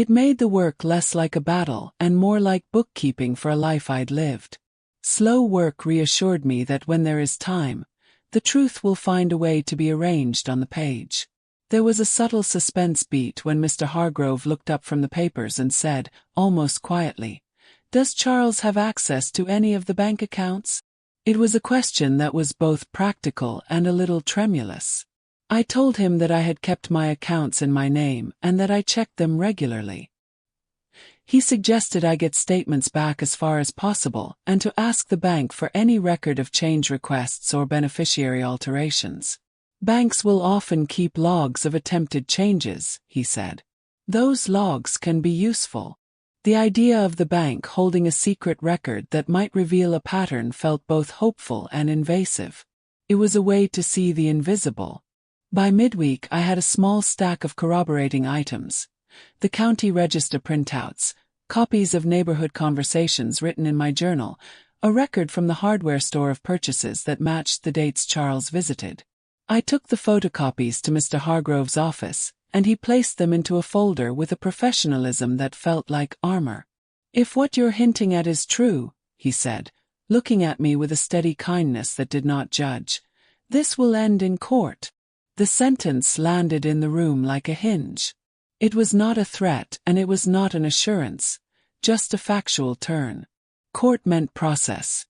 Speaker 1: It made the work less like a battle and more like bookkeeping for a life I'd lived. Slow work reassured me that when there is time, the truth will find a way to be arranged on the page. There was a subtle suspense beat when Mr. Hargrove looked up from the papers and said, almost quietly, "Does Charles have access to any of the bank accounts?" It was a question that was both practical and a little tremulous. I told him that I had kept my accounts in my name and that I checked them regularly. He suggested I get statements back as far as possible and to ask the bank for any record of change requests or beneficiary alterations. "Banks will often keep logs of attempted changes," he said. "Those logs can be useful." The idea of the bank holding a secret record that might reveal a pattern felt both hopeful and invasive. It was a way to see the invisible. By midweek I had a small stack of corroborating items. The county register printouts, copies of neighborhood conversations written in my journal, a record from the hardware store of purchases that matched the dates Charles visited. I took the photocopies to Mr. Hargrove's office, and he placed them into a folder with a professionalism that felt like armor. "If what you're hinting at is true," he said, looking at me with a steady kindness that did not judge, "this will end in court." The sentence landed in the room like a hinge. It was not a threat and it was not an assurance, just a factual turn. Court meant process.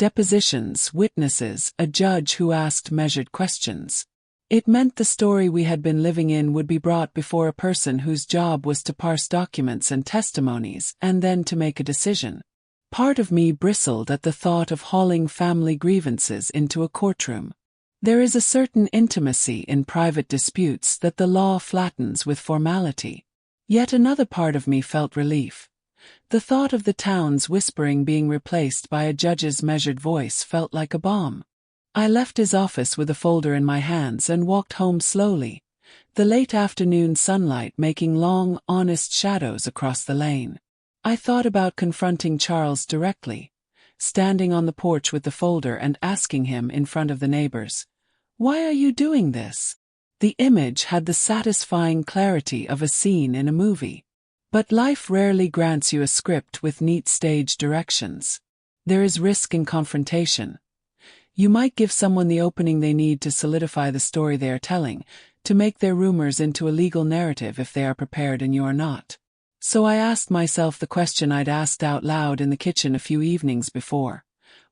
Speaker 1: Depositions, witnesses, a judge who asked measured questions. It meant the story we had been living in would be brought before a person whose job was to parse documents and testimonies and then to make a decision. Part of me bristled at the thought of hauling family grievances into a courtroom. There is a certain intimacy in private disputes that the law flattens with formality. Yet another part of me felt relief. The thought of the town's whispering being replaced by a judge's measured voice felt like a balm. I left his office with a folder in my hands and walked home slowly, the late afternoon sunlight making long, honest shadows across the lane. I thought about confronting Charles directly, standing on the porch with the folder and asking him in front of the neighbors, "Why are you doing this?" The image had the satisfying clarity of a scene in a movie. But life rarely grants you a script with neat stage directions. There is risk in confrontation. You might give someone the opening they need to solidify the story they are telling, to make their rumors into a legal narrative if they are prepared and you are not. So I asked myself the question I'd asked out loud in the kitchen a few evenings before.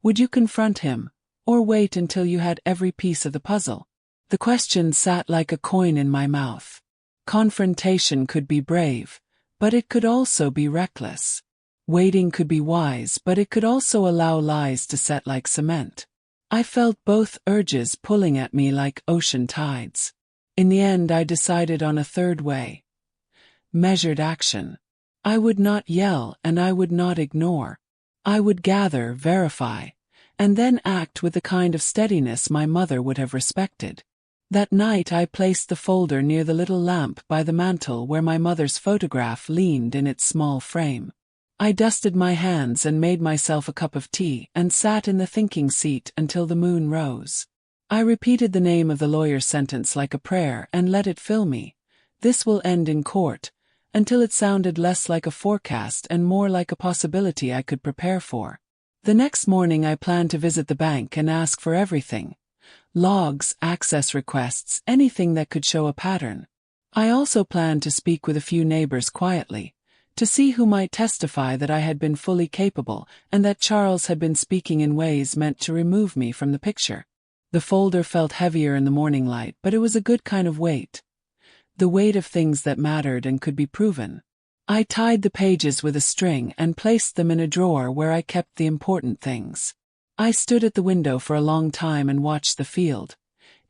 Speaker 1: Would you confront him, or wait until you had every piece of the puzzle? The question sat like a coin in my mouth. Confrontation could be brave, but it could also be reckless. Waiting could be wise, but it could also allow lies to set like cement. I felt both urges pulling at me like ocean tides. In the end, I decided on a third way. Measured action. I would not yell and I would not ignore. I would gather, verify, and then act with the kind of steadiness my mother would have respected. That night I placed the folder near the little lamp by the mantel where my mother's photograph leaned in its small frame. I dusted my hands and made myself a cup of tea and sat in the thinking seat until the moon rose. I repeated the name of the lawyer's sentence like a prayer and let it fill me. This will end in court, until it sounded less like a forecast and more like a possibility I could prepare for. The next morning I planned to visit the bank and ask for everything. Logs, access requests, anything that could show a pattern. I also planned to speak with a few neighbors quietly, to see who might testify that I had been fully capable and that Charles had been speaking in ways meant to remove me from the picture. The folder felt heavier in the morning light, but it was a good kind of weight. The weight of things that mattered and could be proven. I tied the pages with a string and placed them in a drawer where I kept the important things. I stood at the window for a long time and watched the field.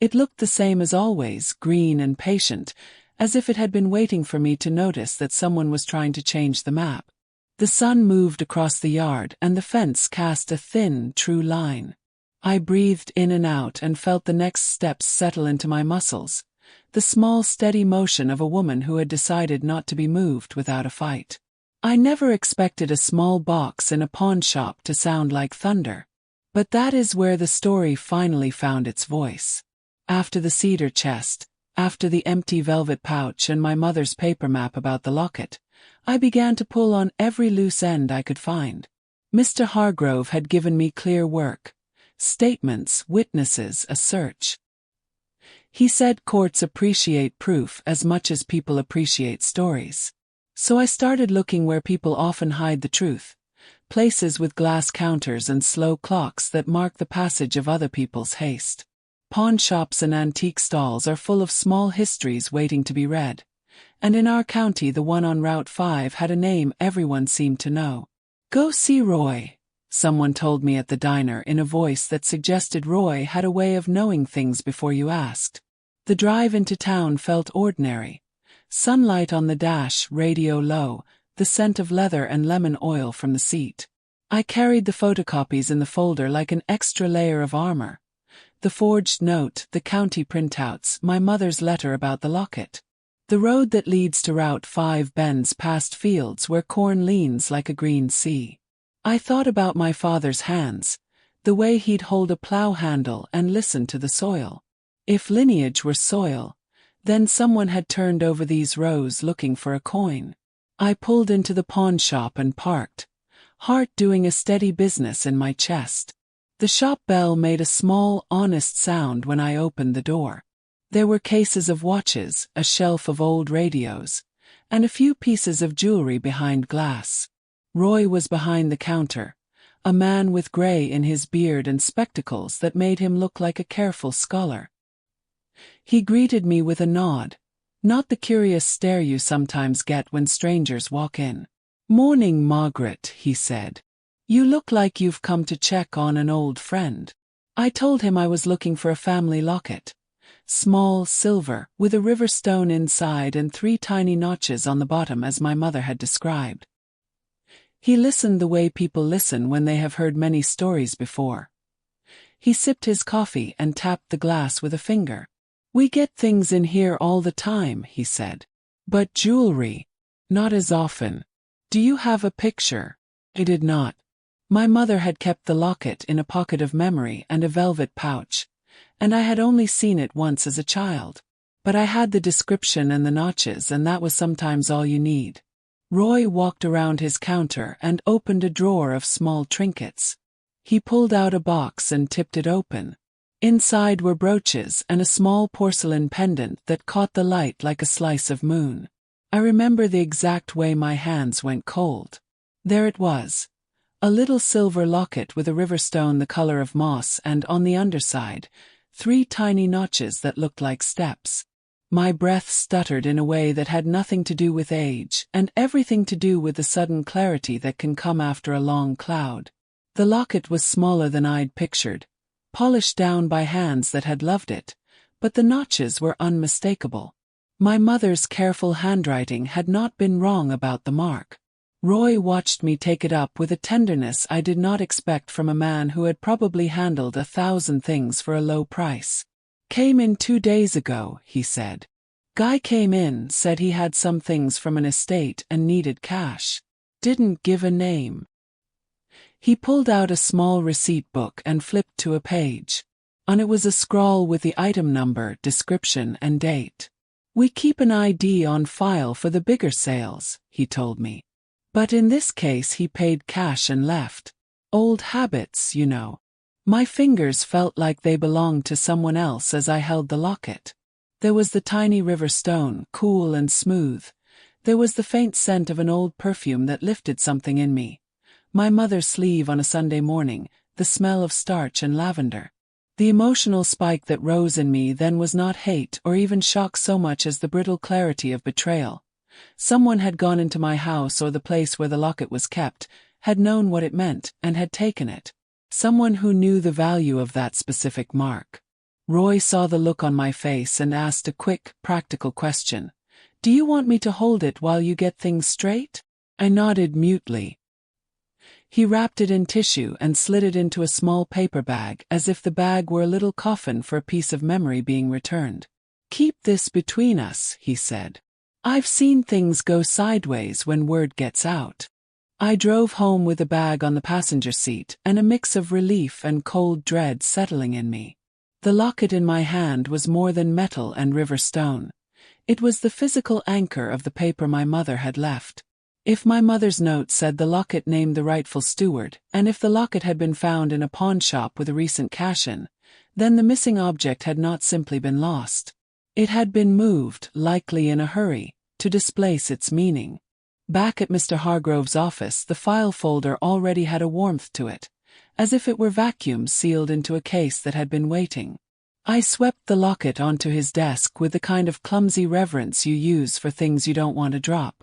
Speaker 1: It looked the same as always, green and patient, as if it had been waiting for me to notice that someone was trying to change the map. The sun moved across the yard and the fence cast a thin, true line. I breathed in and out and felt the next steps settle into my muscles, the small steady motion of a woman who had decided not to be moved without a fight. I never expected a small box in a pawn shop to sound like thunder. But that is where the story finally found its voice. After the cedar chest, after the empty velvet pouch and my mother's paper map about the locket, I began to pull on every loose end I could find. Mr. Hargrove had given me clear work. Statements, witnesses, a search. He said courts appreciate proof as much as people appreciate stories. So I started looking where people often hide the truth. Places with glass counters and slow clocks that mark the passage of other people's haste. Pawn shops and antique stalls are full of small histories waiting to be read. And in our county the one on Route 5 had a name everyone seemed to know. "Go see Roy," someone told me at the diner in a voice that suggested Roy had a way of knowing things before you asked. The drive into town felt ordinary. Sunlight on the dash, radio low, the scent of leather and lemon oil from the seat. I carried the photocopies in the folder like an extra layer of armor. The forged note, the county printouts, my mother's letter about the locket. The road that leads to Route 5 bends past fields where corn leans like a green sea. I thought about my father's hands, the way he'd hold a plow handle and listen to the soil. If lineage were soil, then someone had turned over these rows looking for a coin. I pulled into the pawn shop and parked, heart doing a steady business in my chest. The shop bell made a small, honest sound when I opened the door. There were cases of watches, a shelf of old radios, and a few pieces of jewelry behind glass. Roy was behind the counter, a man with gray in his beard and spectacles that made him look like a careful scholar. He greeted me with a nod, not the curious stare you sometimes get when strangers walk in. "Morning, Margaret," he said. "You look like you've come to check on an old friend." I told him I was looking for a family locket. Small, silver, with a river stone inside and 3 tiny notches on the bottom as my mother had described. He listened the way people listen when they have heard many stories before. He sipped his coffee and tapped the glass with a finger. "We get things in here all the time," he said. "But jewelry, not as often. Do you have a picture?" I did not. My mother had kept the locket in a pocket of memory and a velvet pouch, and I had only seen it once as a child. But I had the description and the notches, and that was sometimes all you need. Roy walked around his counter and opened a drawer of small trinkets. He pulled out a box and tipped it open. Inside were brooches and a small porcelain pendant that caught the light like a slice of moon. I remember the exact way my hands went cold. There it was. A little silver locket with a river stone the color of moss and, on the underside, 3 tiny notches that looked like steps. My breath stuttered in a way that had nothing to do with age, and everything to do with the sudden clarity that can come after a long cloud. The locket was smaller than I'd pictured, polished down by hands that had loved it, but the notches were unmistakable. My mother's careful handwriting had not been wrong about the mark. Roy watched me take it up with a tenderness I did not expect from a man who had probably handled 1,000 things for a low price. "Came in 2 days ago," he said. "Guy came in, said he had some things from an estate and needed cash. Didn't give a name." He pulled out a small receipt book and flipped to a page. On it was a scrawl with the item number, description, and date. "We keep an ID on file for the bigger sales," he told me. But in this case he paid cash and left. Old habits, you know. My fingers felt like they belonged to someone else as I held the locket. There was the tiny river stone, cool and smooth. There was the faint scent of an old perfume that lifted something in me. My mother's sleeve on a Sunday morning, the smell of starch and lavender. The emotional spike that rose in me then was not hate or even shock so much as the brittle clarity of betrayal. Someone had gone into my house or the place where the locket was kept, had known what it meant, and had taken it. Someone who knew the value of that specific mark. Roy saw the look on my face and asked a quick, practical question. "Do you want me to hold it while you get things straight?" I nodded mutely. He wrapped it in tissue and slid it into a small paper bag as if the bag were a little coffin for a piece of memory being returned. "Keep this between us," he said. "I've seen things go sideways when word gets out." I drove home with the bag on the passenger seat and a mix of relief and cold dread settling in me. The locket in my hand was more than metal and river stone. It was the physical anchor of the paper my mother had left. If my mother's note said the locket named the rightful steward, and if the locket had been found in a pawn shop with a recent cash-in, then the missing object had not simply been lost. It had been moved, likely in a hurry, to displace its meaning. Back at Mr. Hargrove's office, the file folder already had a warmth to it, as if it were vacuum sealed into a case that had been waiting. I swept the locket onto his desk with the kind of clumsy reverence you use for things you don't want to drop.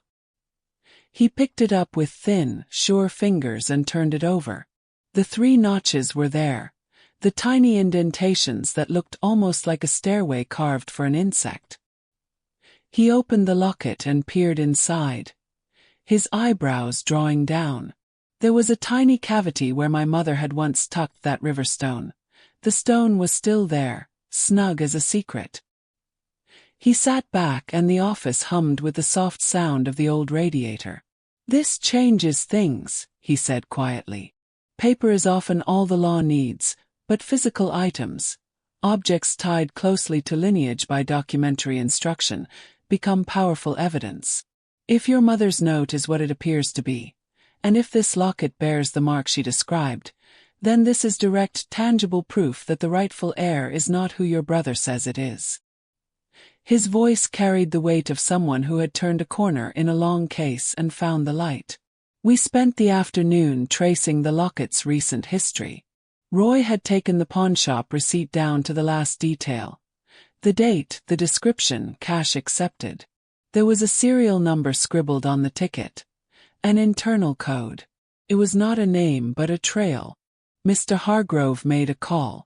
Speaker 1: He picked it up with thin, sure fingers and turned it over. The 3 notches were there, the tiny indentations that looked almost like a stairway carved for an insect. He opened the locket and peered inside, his eyebrows drawing down. There was a tiny cavity where my mother had once tucked that river stone. The stone was still there, snug as a secret. He sat back and the office hummed with the soft sound of the old radiator. "This changes things," he said quietly. "Paper is often all the law needs, but physical items, objects tied closely to lineage by documentary instruction, become powerful evidence. If your mother's note is what it appears to be, and if this locket bears the mark she described, then this is direct, tangible proof that the rightful heir is not who your brother says it is." His voice carried the weight of someone who had turned a corner in a long case and found the light. We spent the afternoon tracing the locket's recent history. Roy had taken the pawnshop receipt down to the last detail. The date, the description, cash accepted. There was a serial number scribbled on the ticket. An internal code. It was not a name but a trail. Mr. Hargrove made a call.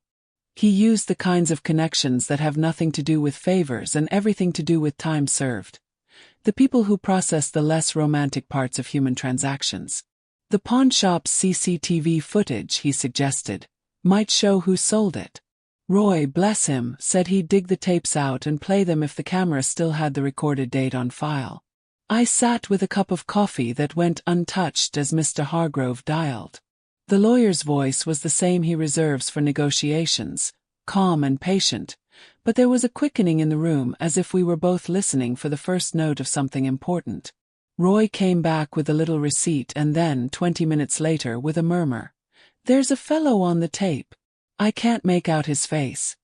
Speaker 1: He used the kinds of connections that have nothing to do with favors and everything to do with time served. The people who process the less romantic parts of human transactions. The pawnshop's CCTV footage, he suggested, might show who sold it. Roy, bless him, said he'd dig the tapes out and play them if the camera still had the recorded date on file. I sat with a cup of coffee that went untouched as Mr. Hargrove dialed. The lawyer's voice was the same he reserves for negotiations, calm and patient, but there was a quickening in the room as if we were both listening for the first note of something important. Roy came back with a little receipt and then, 20 minutes later, with a murmur. There's a fellow on the tape. I can't make out his face.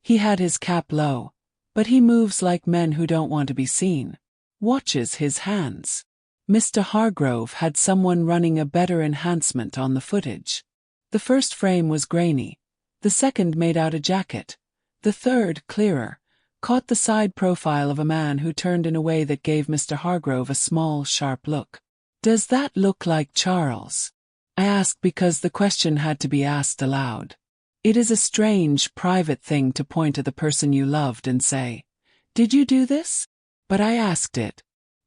Speaker 1: He had his cap low, but he moves like men who don't want to be seen. Watches his hands. Mr. Hargrove had someone running a better enhancement on the footage. The first frame was grainy. The second made out a jacket. The third, clearer, caught the side profile of a man who turned in a way that gave Mr. Hargrove a small, sharp look. Does that look like Charles? I asked because the question had to be asked aloud. It is a strange, private thing to point at the person you loved and say, "Did you do this?" But I asked it.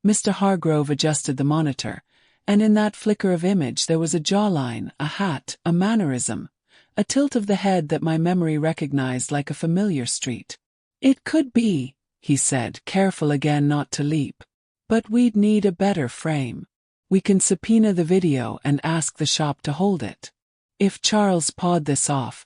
Speaker 1: Mr. Hargrove adjusted the monitor, and in that flicker of image there was a jawline, a hat, a mannerism, a tilt of the head that my memory recognized like a familiar street. "It could be," he said, careful again not to leap. "But we'd need a better frame. We can subpoena the video and ask the shop to hold it. If Charles pawed this off,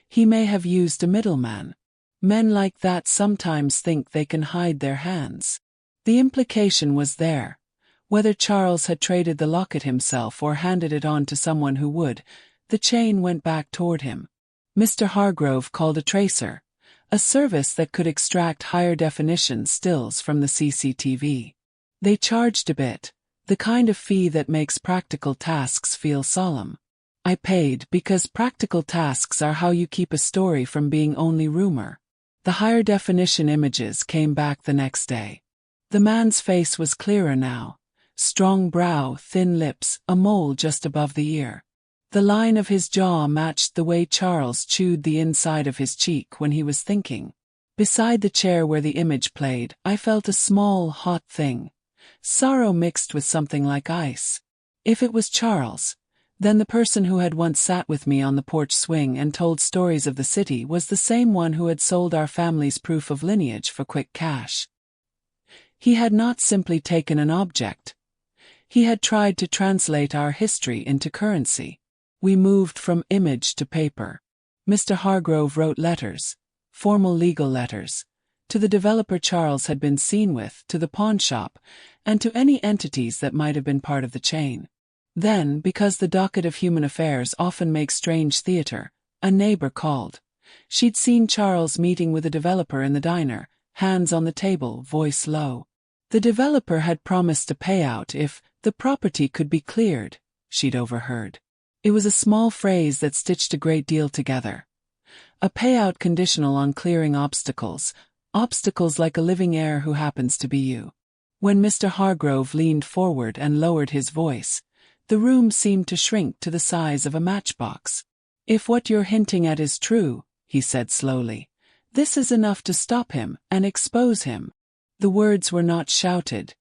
Speaker 1: he may have used a middleman. Men like that sometimes think they can hide their hands." The implication was there. Whether Charles had traded the locket himself or handed it on to someone who would, the chain went back toward him. Mr. Hargrove called a tracer, a service that could extract higher-definition stills from the CCTV. They charged a bit, the kind of fee that makes practical tasks feel solemn. I paid because practical tasks are how you keep a story from being only rumor. The higher-definition images came back the next day. The man's face was clearer now. Strong brow, thin lips, a mole just above the ear. The line of his jaw matched the way Charles chewed the inside of his cheek when he was thinking. Beside the chair where the image played, I felt a small, hot thing. Sorrow mixed with something like ice. If it was Charles, then the person who had once sat with me on the porch swing and told stories of the city was the same one who had sold our family's proof of lineage for quick cash. He had not simply taken an object. He had tried to translate our history into currency. We moved from image to paper. Mr. Hargrove wrote letters, formal legal letters, to the developer Charles had been seen with, to the pawnshop, and to any entities that might have been part of the chain. Then, because the docket of human affairs often makes strange theater, a neighbor called. She'd seen Charles meeting with a developer in the diner, hands on the table, voice low. The developer had promised a payout if the property could be cleared, she'd overheard. It was a small phrase that stitched a great deal together. A payout conditional on clearing obstacles like a living heir who happens to be you. When Mr. Hargrove leaned forward and lowered his voice, the room seemed to shrink to the size of a matchbox. "If what you're hinting at is true," he said slowly, "this is enough to stop him and expose him." The words were not shouted.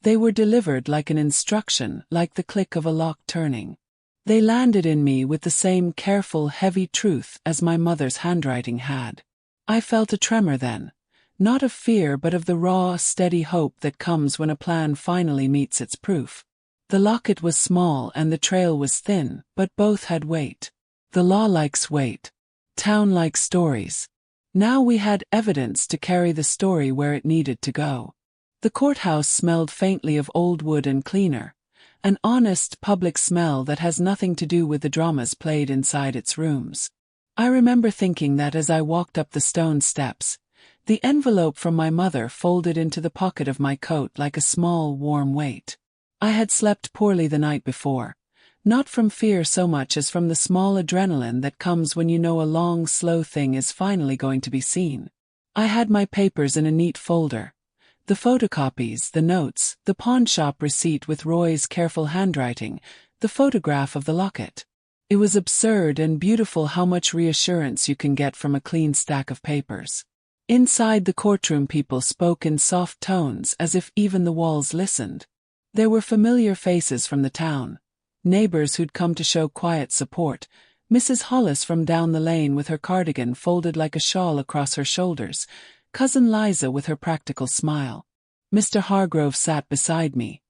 Speaker 1: They were delivered like an instruction, like the click of a lock turning. They landed in me with the same careful, heavy truth as my mother's handwriting had. I felt a tremor then, not of fear but of the raw, steady hope that comes when a plan finally meets its proof. The locket was small and the trail was thin, but both had weight. The law likes weight. Town likes stories. Now we had evidence to carry the story where it needed to go. The courthouse smelled faintly of old wood and cleaner, an honest public smell that has nothing to do with the dramas played inside its rooms. I remember thinking that as I walked up the stone steps, the envelope from my mother folded into the pocket of my coat like a small, warm weight. I had slept poorly the night before, not from fear so much as from the small adrenaline that comes when you know a long, slow thing is finally going to be seen. I had my papers in a neat folder. The photocopies, the notes, the pawnshop receipt with Roy's careful handwriting, the photograph of the locket. It was absurd and beautiful how much reassurance you can get from a clean stack of papers. Inside the courtroom, people spoke in soft tones as if even the walls listened. There were familiar faces from the town. Neighbors who'd come to show quiet support. Mrs. Hollis from down the lane with her cardigan folded like a shawl across her shoulders. Cousin Liza with her practical smile. Mr. Hargrove sat beside me,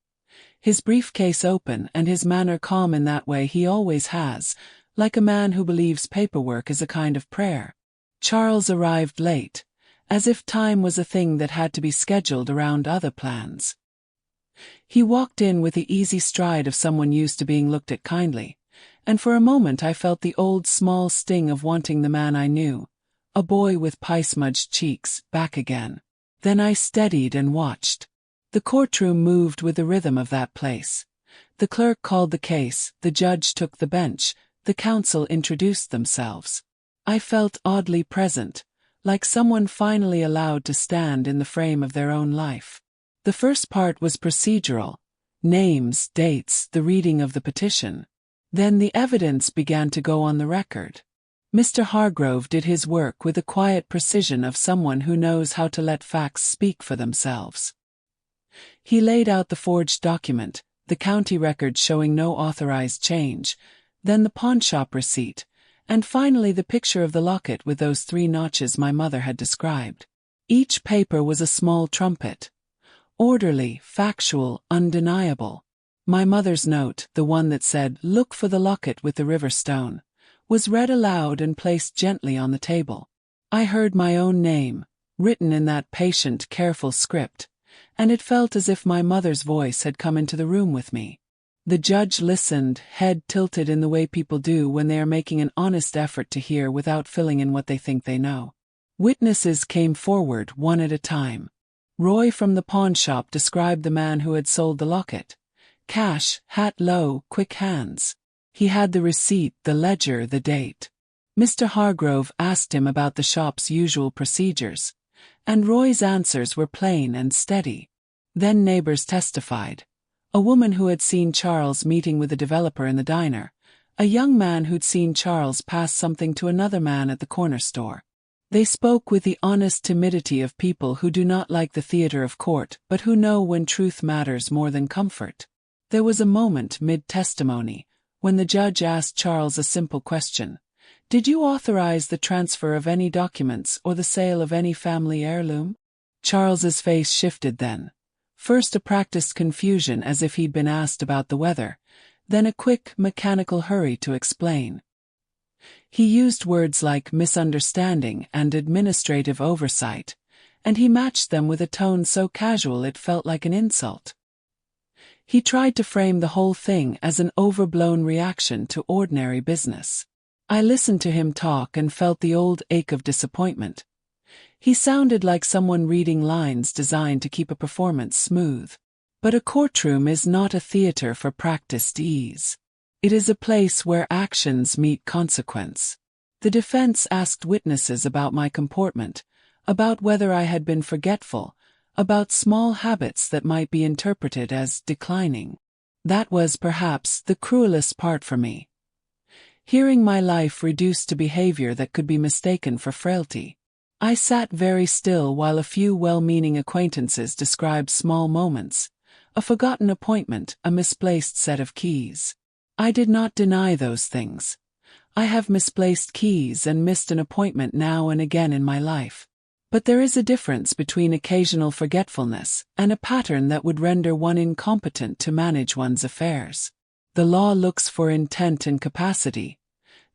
Speaker 1: his briefcase open and his manner calm in that way he always has, like a man who believes paperwork is a kind of prayer. Charles arrived late, as if time was a thing that had to be scheduled around other plans. He walked in with the easy stride of someone used to being looked at kindly, and for a moment I felt the old small sting of wanting the man I knew, a boy with pie-smudged cheeks, back again. Then I steadied and watched. The courtroom moved with the rhythm of that place. The clerk called the case, the judge took the bench, the counsel introduced themselves. I felt oddly present, like someone finally allowed to stand in the frame of their own life. The first part was procedural. Names, dates, the reading of the petition. Then the evidence began to go on the record. Mr. Hargrove did his work with the quiet precision of someone who knows how to let facts speak for themselves. He laid out the forged document, the county record showing no authorized change, then the pawnshop receipt, and finally the picture of the locket with those 3 notches my mother had described. Each paper was a small trumpet. Orderly, factual, undeniable. My mother's note, the one that said, "Look for the locket with the river stone," was read aloud and placed gently on the table. I heard my own name, written in that patient, careful script, and it felt as if my mother's voice had come into the room with me. The judge listened, head tilted in the way people do when they are making an honest effort to hear without filling in what they think they know. Witnesses came forward, one at a time. Roy from the pawnshop described the man who had sold the locket. Cash, hat low, quick hands. He had the receipt, the ledger, the date. Mr. Hargrove asked him about the shop's usual procedures, and Roy's answers were plain and steady. Then neighbors testified. A woman who had seen Charles meeting with a developer in the diner, a young man who'd seen Charles pass something to another man at the corner store. They spoke with the honest timidity of people who do not like the theater of court but who know when truth matters more than comfort. There was a moment mid-testimony when the judge asked Charles a simple question. "Did you authorize the transfer of any documents or the sale of any family heirloom?" Charles's face shifted then. First a practiced confusion as if he'd been asked about the weather, then a quick, mechanical hurry to explain. He used words like misunderstanding and administrative oversight, and he matched them with a tone so casual it felt like an insult. He tried to frame the whole thing as an overblown reaction to ordinary business. I listened to him talk and felt the old ache of disappointment. He sounded like someone reading lines designed to keep a performance smooth. But a courtroom is not a theater for practiced ease. It is a place where actions meet consequence. The defense asked witnesses about my comportment, about whether I had been forgetful, about small habits that might be interpreted as declining. That was perhaps the cruelest part for me. Hearing my life reduced to behavior that could be mistaken for frailty. I sat very still while a few well-meaning acquaintances described small moments, a forgotten appointment, a misplaced set of keys. I did not deny those things. I have misplaced keys and missed an appointment now and again in my life. But there is a difference between occasional forgetfulness and a pattern that would render one incompetent to manage one's affairs. The law looks for intent and capacity,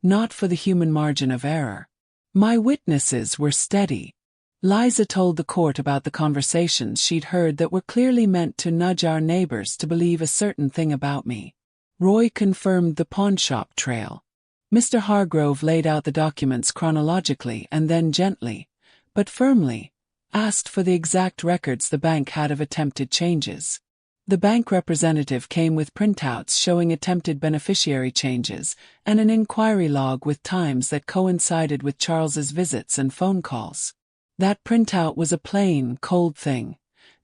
Speaker 1: not for the human margin of error. My witnesses were steady. Liza told the court about the conversations she'd heard that were clearly meant to nudge our neighbors to believe a certain thing about me. Roy confirmed the pawnshop trail. Mr. Hargrove laid out the documents chronologically and then gently, but firmly, asked for the exact records the bank had of attempted changes. The bank representative came with printouts showing attempted beneficiary changes and an inquiry log with times that coincided with Charles's visits and phone calls. That printout was a plain, cold thing.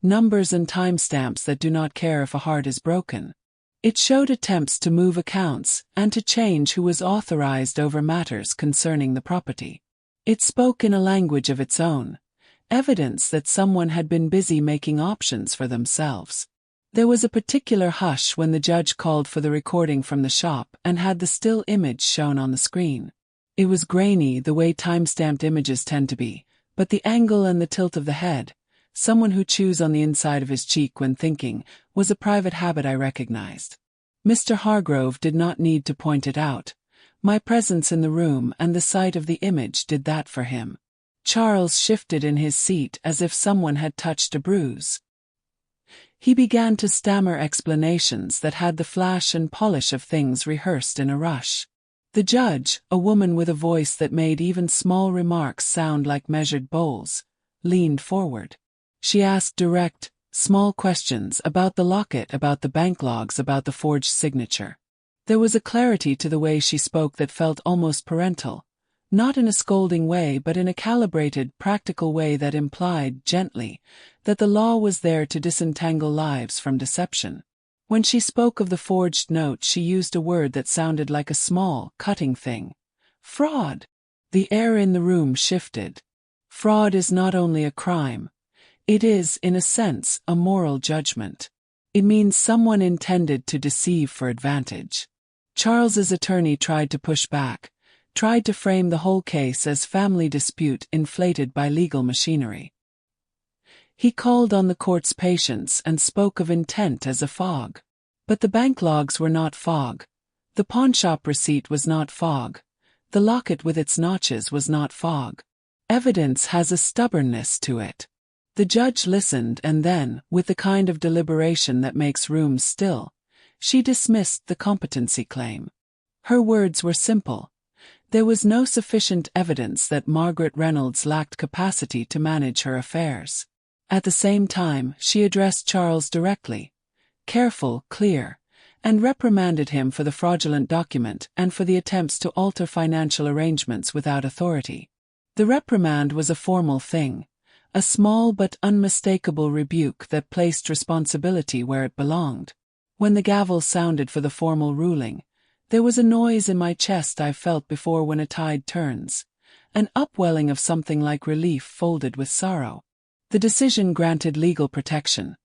Speaker 1: Numbers and timestamps that do not care if a heart is broken. It showed attempts to move accounts and to change who was authorized over matters concerning the property. It spoke in a language of its own, evidence that someone had been busy making options for themselves. There was a particular hush when the judge called for the recording from the shop and had the still image shown on the screen. It was grainy the way time-stamped images tend to be, but the angle and the tilt of the head, someone who chews on the inside of his cheek when thinking, was a private habit I recognized. Mr. Hargrove did not need to point it out. My presence in the room and the sight of the image did that for him. Charles shifted in his seat as if someone had touched a bruise. He began to stammer explanations that had the flash and polish of things rehearsed in a rush. The judge, a woman with a voice that made even small remarks sound like measured bowls, leaned forward. She asked direct, small questions about the locket, about the bank logs, about the forged signature. There was a clarity to the way she spoke that felt almost parental, not in a scolding way but in a calibrated, practical way that implied, gently, that the law was there to disentangle lives from deception. When she spoke of the forged note, she used a word that sounded like a small, cutting thing. Fraud. The air in the room shifted. Fraud is not only a crime. It is, in a sense, a moral judgment. It means someone intended to deceive for advantage. Charles's attorney tried to push back, tried to frame the whole case as family dispute inflated by legal machinery. He called on the court's patience and spoke of intent as a fog. But the bank logs were not fog. The pawnshop receipt was not fog. The locket with its notches was not fog. Evidence has a stubbornness to it. The judge listened and then, with the kind of deliberation that makes rooms still, she dismissed the competency claim. Her words were simple. There was no sufficient evidence that Margaret Reynolds lacked capacity to manage her affairs. At the same time, she addressed Charles directly, careful, clear, and reprimanded him for the fraudulent document and for the attempts to alter financial arrangements without authority. The reprimand was a formal thing, a small but unmistakable rebuke that placed responsibility where it belonged. When the gavel sounded for the formal ruling, there was a noise in my chest I felt before when a tide turns, an upwelling of something like relief folded with sorrow. The decision granted legal protection.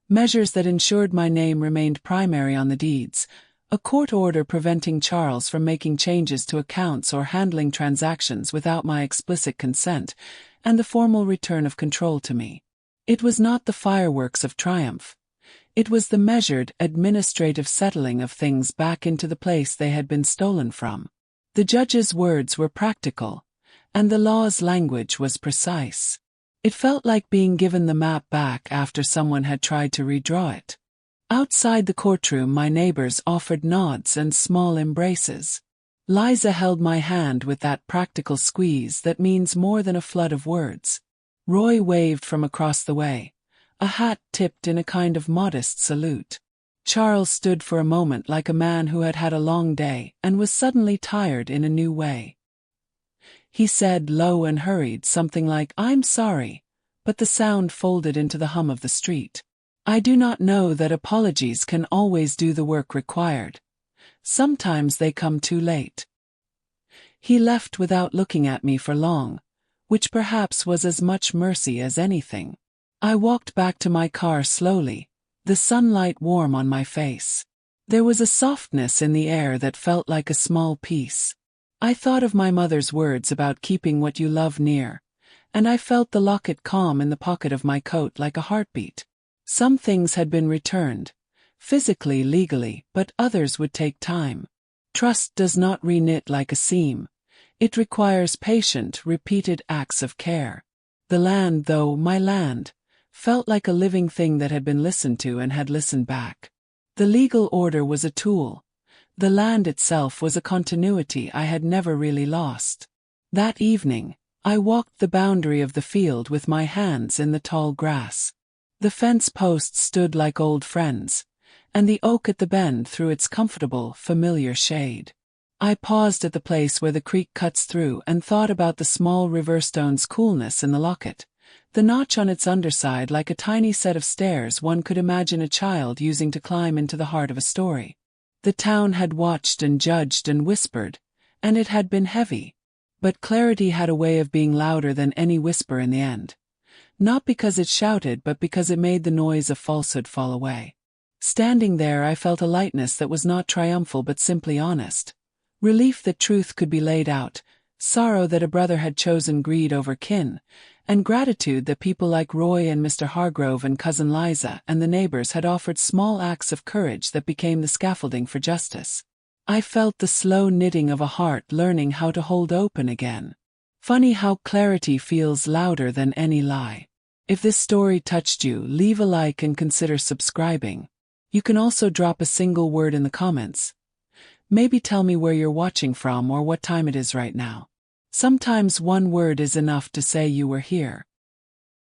Speaker 1: Measures that ensured my name remained primary on the deeds, a court order preventing Charles from making changes to accounts or handling transactions without my explicit consent, and the formal return of control to me. It was not the fireworks of triumph. It was the measured, administrative settling of things back into the place they had been stolen from. The judge's words were practical, and the law's language was precise. It felt like being given the map back after someone had tried to redraw it. Outside the courtroom, my neighbors offered nods and small embraces. Liza held my hand with that practical squeeze that means more than a flood of words. Roy waved from across the way, a hat tipped in a kind of modest salute. Charles stood for a moment like a man who had had a long day and was suddenly tired in a new way. He said low and hurried something like, "I'm sorry," but the sound folded into the hum of the street. I do not know that apologies can always do the work required. Sometimes they come too late. He left without looking at me for long, which perhaps was as much mercy as anything. I walked back to my car slowly, the sunlight warm on my face. There was a softness in the air that felt like a small peace. I thought of my mother's words about keeping what you love near, and I felt the locket calm in the pocket of my coat like a heartbeat. Some things had been returned, physically, legally, but others would take time. Trust does not reknit like a seam. It requires patient, repeated acts of care. The land, though, my land, felt like a living thing that had been listened to and had listened back. The legal order was a tool. The land itself was a continuity I had never really lost. That evening, I walked the boundary of the field with my hands in the tall grass. The fence posts stood like old friends, and the oak at the bend threw its comfortable, familiar shade. I paused at the place where the creek cuts through and thought about the small river stone's coolness in the locket, the notch on its underside like a tiny set of stairs one could imagine a child using to climb into the heart of a story. The town had watched and judged and whispered, and it had been heavy. But clarity had a way of being louder than any whisper in the end. Not because it shouted, but because it made the noise of falsehood fall away. Standing there, I felt a lightness that was not triumphal but simply honest. Relief that truth could be laid out, sorrow that a brother had chosen greed over kin, and gratitude that people like Roy and Mr. Hargrove and Cousin Liza and the neighbors had offered small acts of courage that became the scaffolding for justice. I felt the slow knitting of a heart learning how to hold open again. Funny how clarity feels louder than any lie. If this story touched you, leave a like and consider subscribing. You can also drop a single word in the comments. Maybe tell me where you're watching from or what time it is right now. Sometimes one word is enough to say you were here.